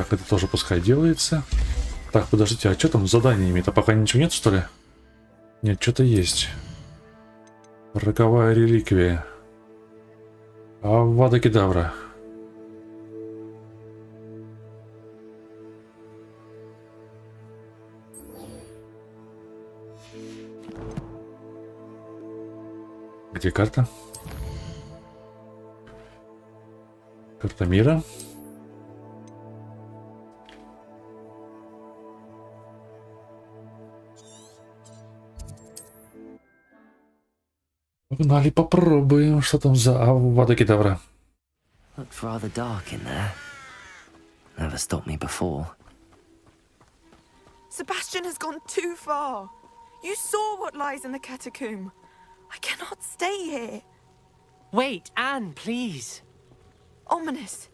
Так, это тоже пускай делается. Так, подождите, а что там с заданиями-то? Пока ничего нет, что ли? Нет, что-то есть. Роковая реликвия. Авада Кедавра. Где карта? Карта мира. Погнали, попробуем, что там за Авада Кедавра. Looks rather dark in there. Never stopped me before. Sebastian has gone too far. You saw what lies in the catacomb. I cannot stay here. Wait, Anne, please. Ominous.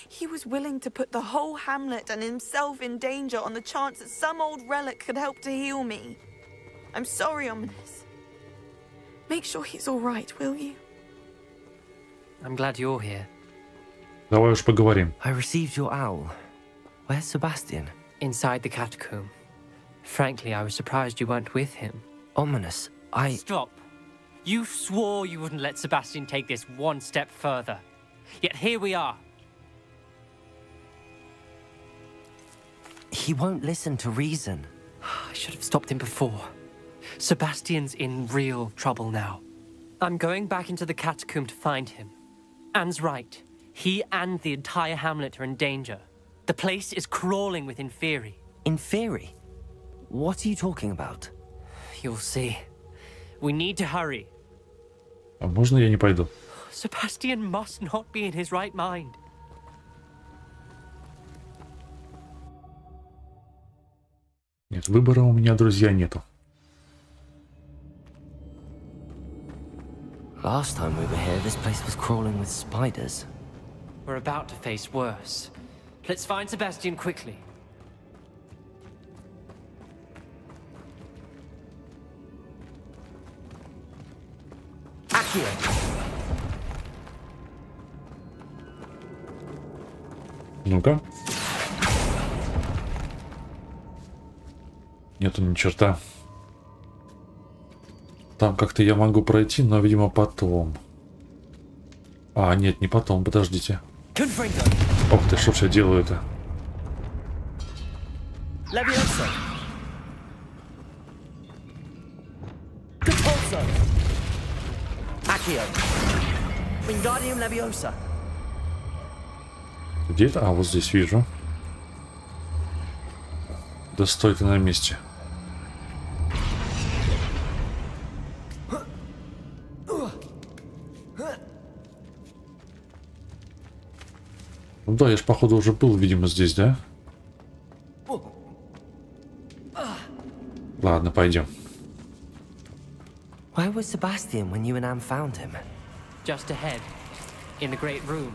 He was willing to put the whole hamlet and himself in danger on the chance that some old relic could help to heal me. I'm sorry, Ominous. Make sure he's all right, will you? I'm glad you're here. Давай уж поговорим. I received your owl. Where's Sebastian? Inside the catacomb. Frankly, I was surprised you weren't with him. Ominous, Stop. You swore you wouldn't let Sebastian take this one step further. Yet here we are. He won't listen to reason. I should have stopped him before. Sebastian's in real trouble now. I'm going back into the catacomb to find him. Anne's right. He and the entire hamlet are in danger. The place is crawling with Inferi. Inferi? What are you talking about? You'll see. We need to hurry. А можно я не пойду? Sebastian must not be in his right mind. Нет, выбора у меня, друзья, нету. Last time we were here, this place was crawling with spiders. We're about to face worse. Let's find Sebastian quickly. Accio! Ну-ка. Нету ни черта. Там как-то я могу пройти, но, видимо, потом. А, нет, не потом, подождите. Ох ты, что ж я делаю-то? Где это? А, вот здесь вижу. Да стой ты на месте. Ну да, я ж походу уже был, видимо, здесь, да? Ладно, пойдем. Where was Sebastian when you and Anne found him? Just ahead, in the great room.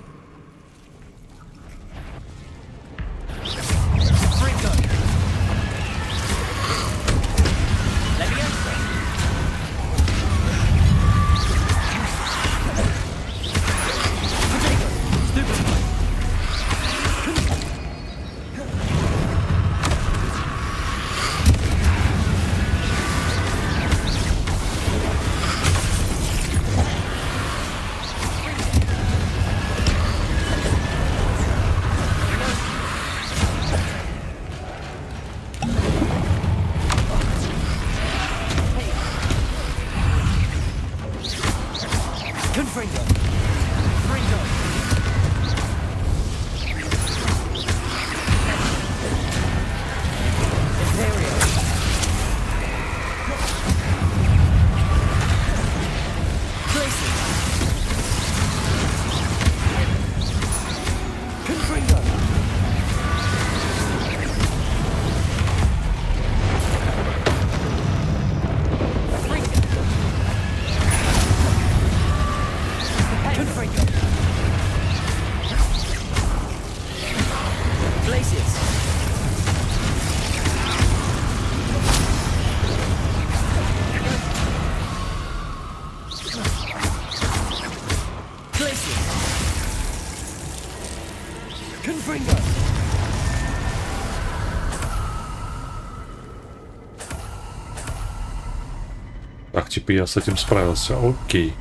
Так, типа я с этим справился. Окей.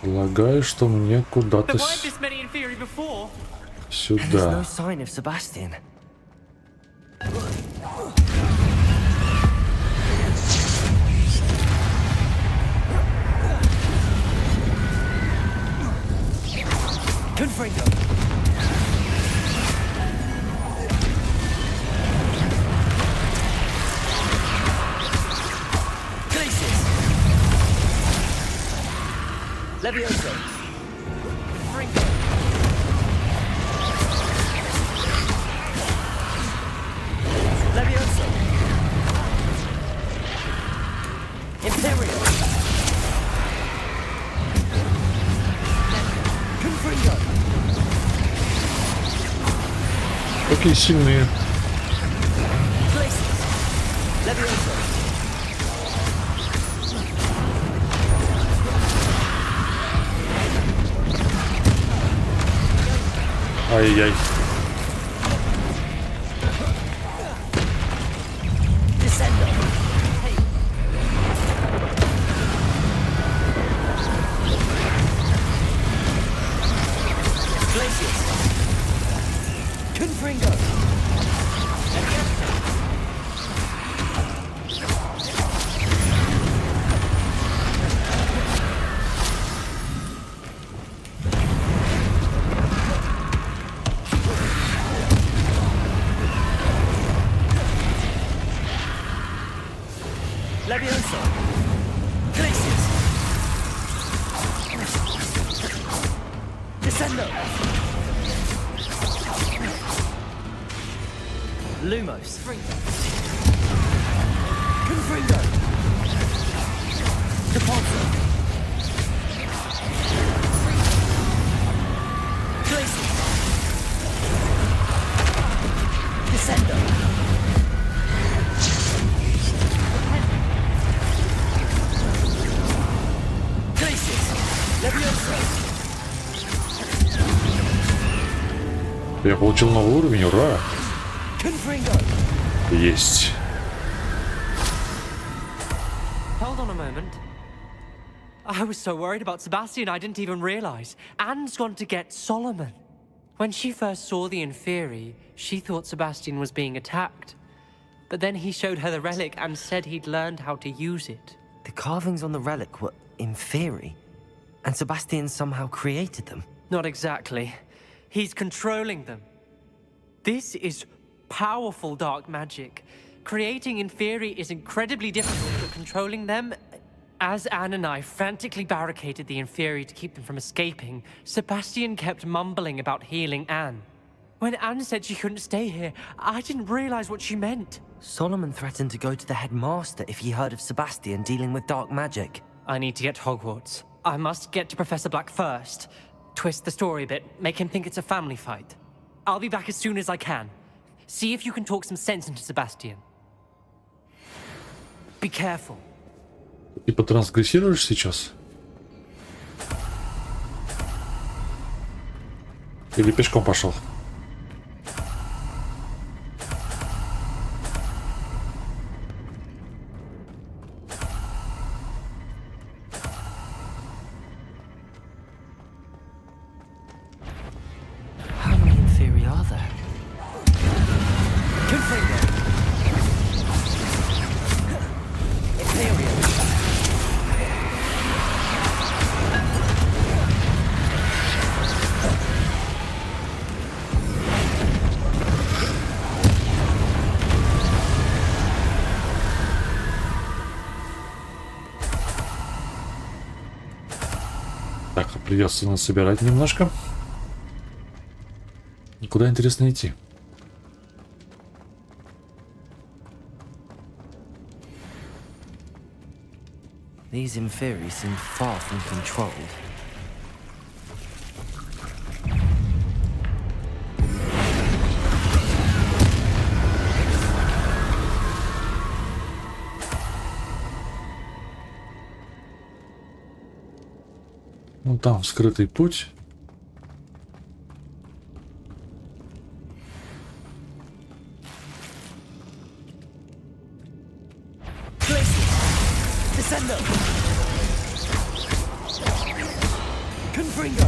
Полагаю, что мне куда-то сюда. Levioso. Levioso. Imperial. Confringo. Какие сильные. Levioso. Ай-яй-яй. Descendo! Lumos. Confringo! Depulso! Glacius! Descendo! Glacius! Levioso! Я получил новый уровень, ура! Confringo! Есть. Hold on a moment. I was so worried about Sebastian I didn't even realize. Anne's gone to get Solomon. When she first saw the Inferi, she thought Sebastian was being attacked. But then he showed her the relic and said he'd learned how to use it. The carvings on the relic were Inferi, and Sebastian somehow created them. Not exactly. He's controlling them. This is powerful dark magic. Creating Inferi is incredibly difficult, but controlling them... As Anne and I frantically barricaded the Inferi to keep them from escaping, Sebastian kept mumbling about healing Anne. When Anne said she couldn't stay here, I didn't realize what she meant. Solomon threatened to go to the headmaster if he heard of Sebastian dealing with dark magic. I need to get to Hogwarts. I must get to Professor Black first. Twist the story a bit, make him think it's a family fight. I'll be back as soon as I can. See if you can talk some sense into Sebastian. Be careful. Типа трансгрессируешь сейчас? Или пешком пошел? How many Inferi are there? Confringo! Imperium! Так, придется нас собирать немножко. И куда интересно идти? These Inferi seem far from controlled. Ну там скрытый путь. Descendo! Confringo!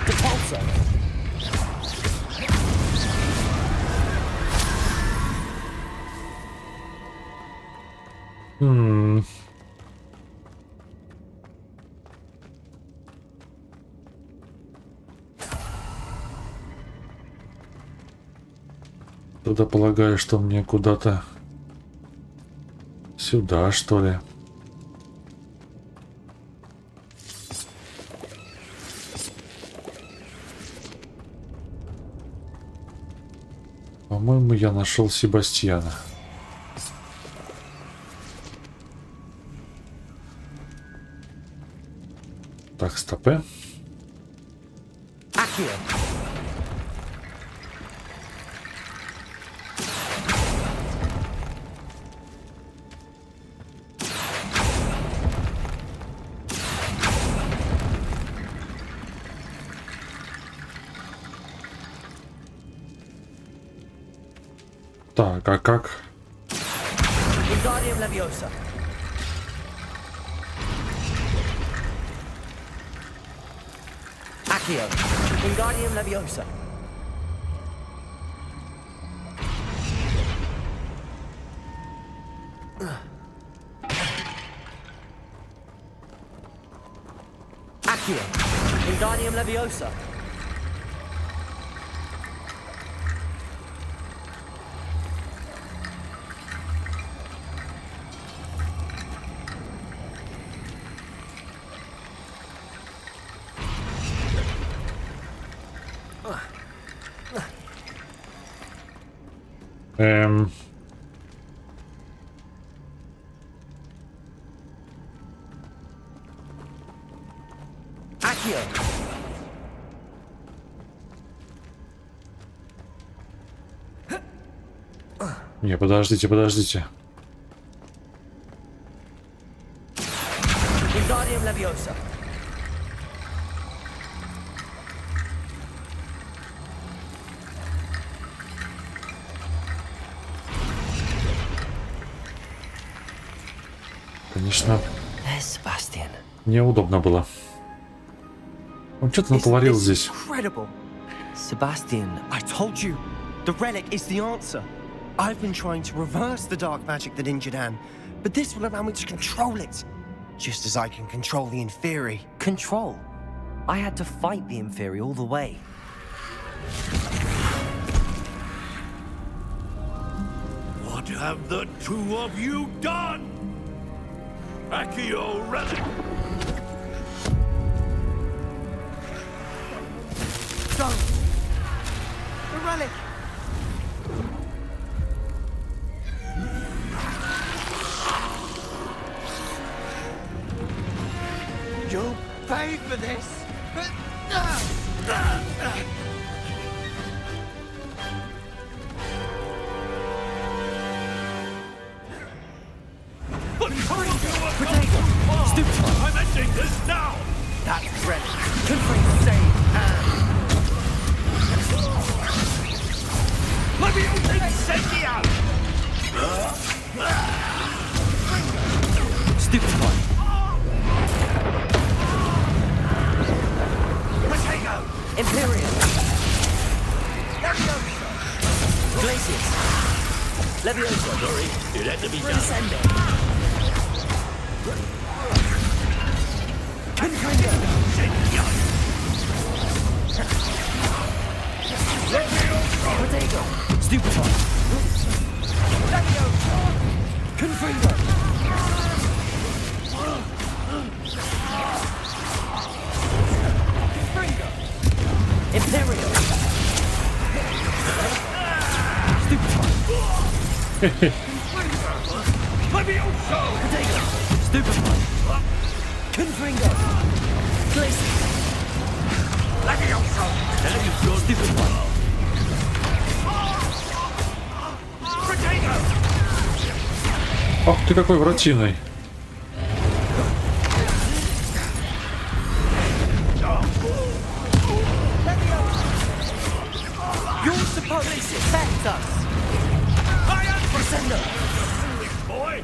Depulso! Тогда полагаю, что мне куда-то сюда, что ли. По-моему, я нашел Себастьяна. Так, стопе. Так, а как? Wingardium Leviosa. Accio. Wingardium Leviosa. Accio. Wingardium Leviosa. Не, подождите, подождите. Конечно, неудобно было. Он что-то натворил здесь. Sebastian, I told you, the relic is the answer. I've been trying to reverse the dark magic that injured Anne, but this will allow me to control it, just as I can control the Inferi. Control? I had to fight the Inferi all the way. What have the two of you done? Accio relic! Don't! The relic! You'll pay for this! I'm ending this now! That's relic! Confront save Anne! Let me incendiary! Stupid one! Potato! Imperial! Glacius! Leviosa! Sorry, it had to be done. Descendo! Confringo! Potato! Stupid one! Confringo! Imperial! Stupid one! Potato! Stupid one! Confringo! Glacius! Stupid one! Ах ты какой вратиной. You're supposed to affect us! I am Descendo! Boy,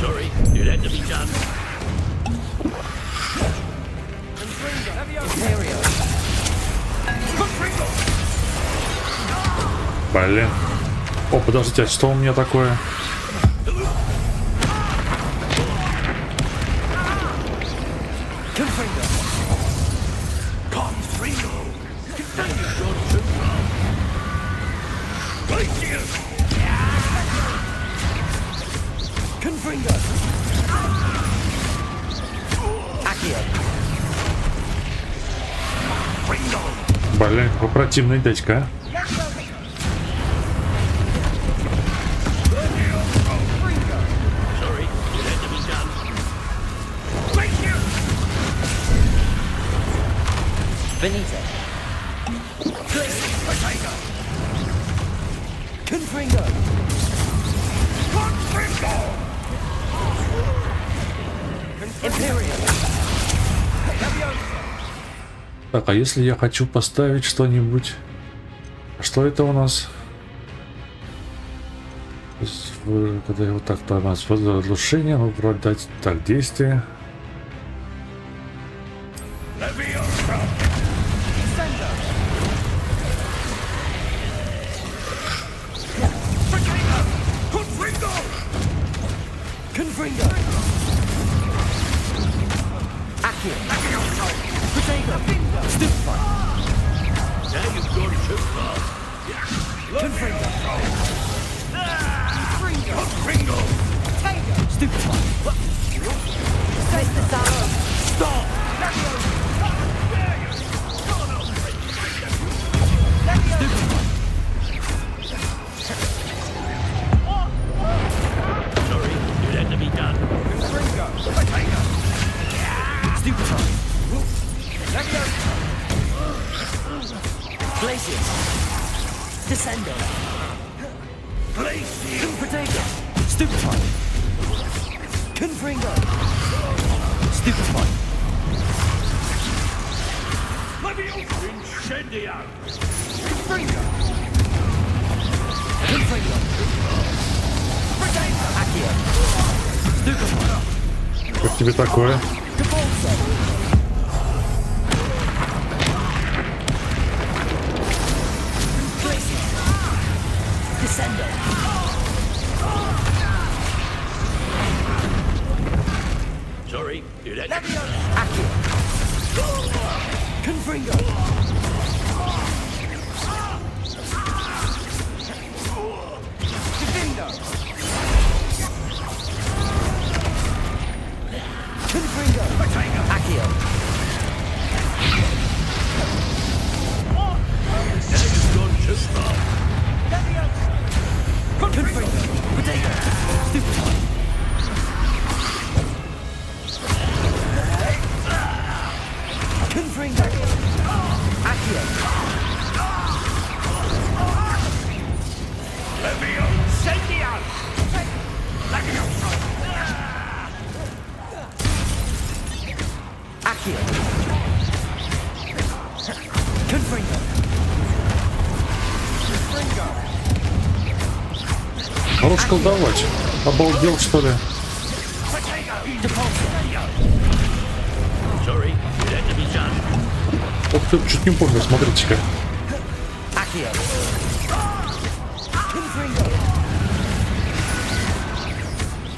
sorry, it had to be done. Imperial! Блин. О, подождите, а что у меня такое? Блин, какой противный дядька. Benito. Confringo. Imperial. Так, а если я хочу поставить что-нибудь? Что это у нас? Когда я вот так использую разрушение, ну, вроде дать так действие. Stupefy. Confringo. Stupefy. Incendiar. Confringo. Confringo. Accio. Stupefy. Как тебе такое? Descendo. Sorry, did that? Accio. Confringo. Divindo. Confringo. Accio. That's gone just far. Confringo. Potato. Stupefy. Confringo. Accio. Incendiar. Accio. Confringo. Хорош колдовать. Обалдел, что ли? Sorry, did that to be done? Ох ты, чуть не помню, смотрите-ка. Accio. Confringo.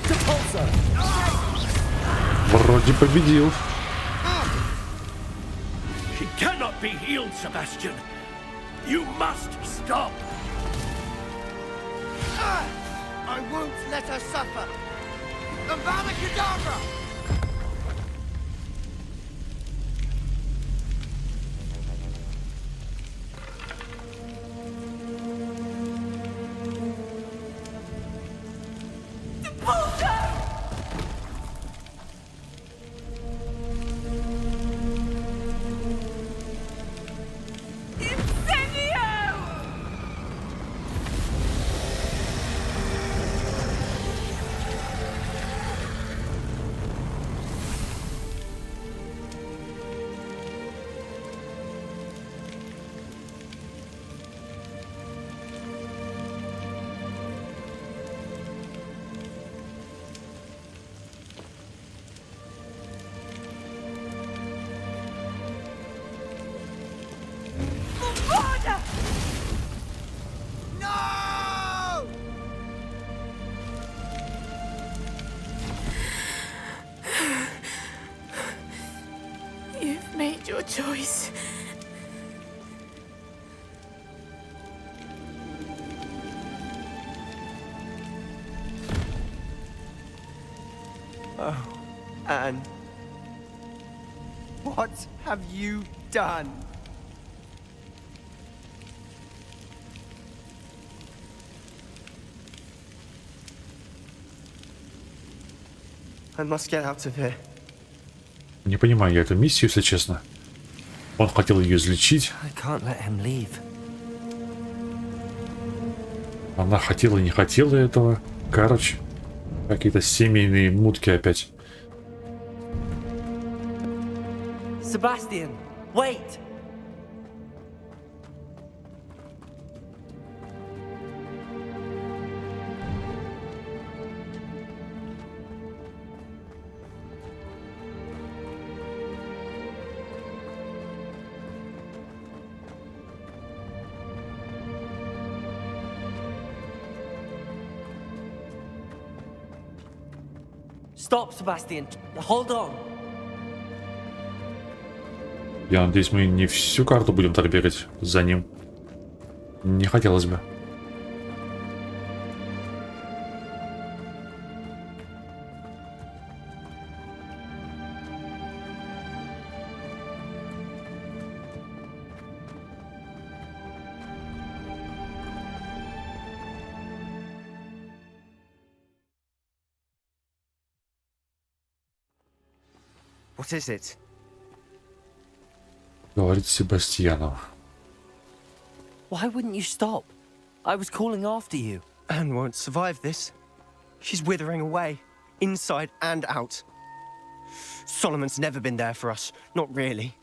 Depulso. Вроде победил. She cannot be healed, Sebastian. You must stop. I won't let her suffer. Avada Kedavra! You've made your choice. Oh, Anne. What have you done? I must get out of here. Не понимаю я эту миссию, если честно. Он хотел ее излечить. I can't let him leave. Она хотела и не хотела этого. Короче, какие-то семейные мутки опять. Sebastian, wait! Stop, Sebastian. Hold on. Я надеюсь, мы не всю карту будем так бегать за ним. Не хотелось бы. What is it? Говорит Себастьянов. Why wouldn't you stop? I was calling after you. Anne won't survive this. She's withering away, inside and out. Solomon's never been there for us, not really.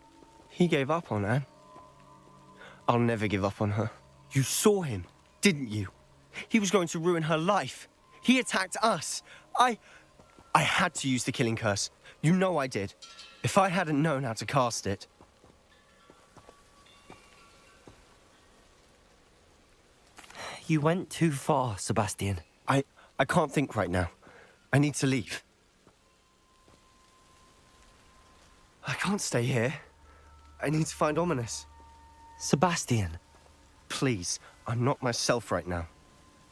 He gave up on Anne. I'll never give up on her. You saw him, didn't you? He was going to ruin her life. He attacked us. I had to use the killing curse. You know I did. If I hadn't known how to cast it... You went too far, Sebastian. I can't think right now. I need to leave. I can't stay here. I need to find Ominous. Sebastian. Please, I'm not myself right now.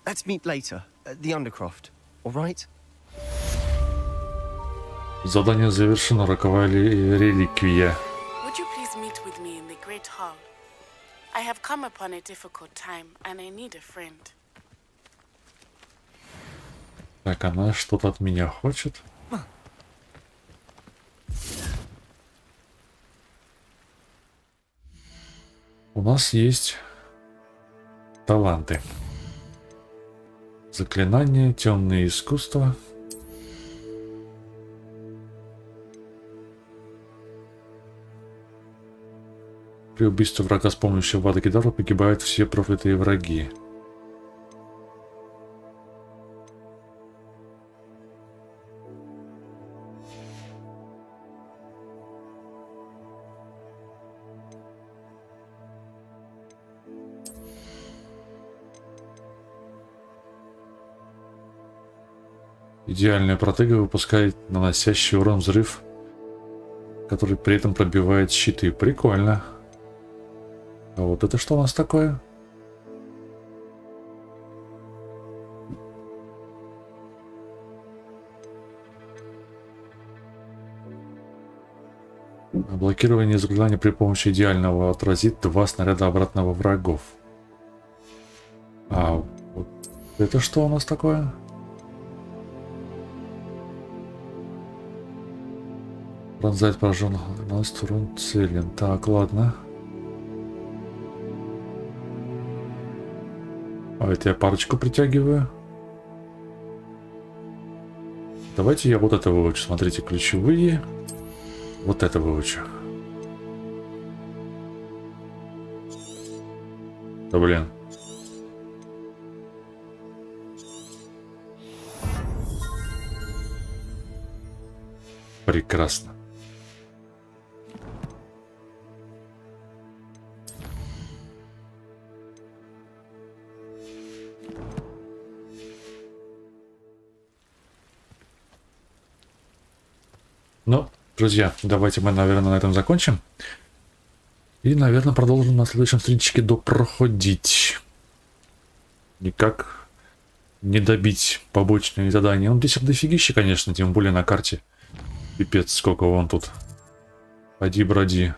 Let's meet later, at the Undercroft, all right? Задание завершено. Роковая реликвия. Would you please meet with me in the Great Hall? I have come upon a difficult time, and I need a friend. Так, она что-то от меня хочет. У нас есть таланты. Заклинания, темные искусства. При убийстве врага с помощью вады Гидара погибают все проклятые враги. Идеальная протыга выпускает наносящий урон взрыв, который при этом пробивает щиты. Прикольно. А вот это что у нас такое? Блокирование заклинания при помощи идеального отразит 2 снаряда обратного врагов. А вот это что у нас такое? Пронзает пораженных на сторону цели. Так, ладно. А это я парочку притягиваю. Давайте я вот это выучу. Смотрите, ключевые. Вот это выучу. Да блин. Прекрасно. Ну, друзья, давайте мы, наверное, на этом закончим. И, наверное, продолжим на следующем стринчике допроходить. Никак не добить побочные задания. Ну, здесь дофигища, конечно, тем более на карте. Пипец, сколько вон тут. Поди-броди.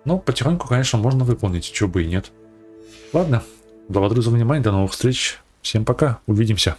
Ну, потихоньку, конечно, можно выполнить, чего бы и нет. Ладно, благодарю за внимание, до новых встреч. Всем пока, увидимся.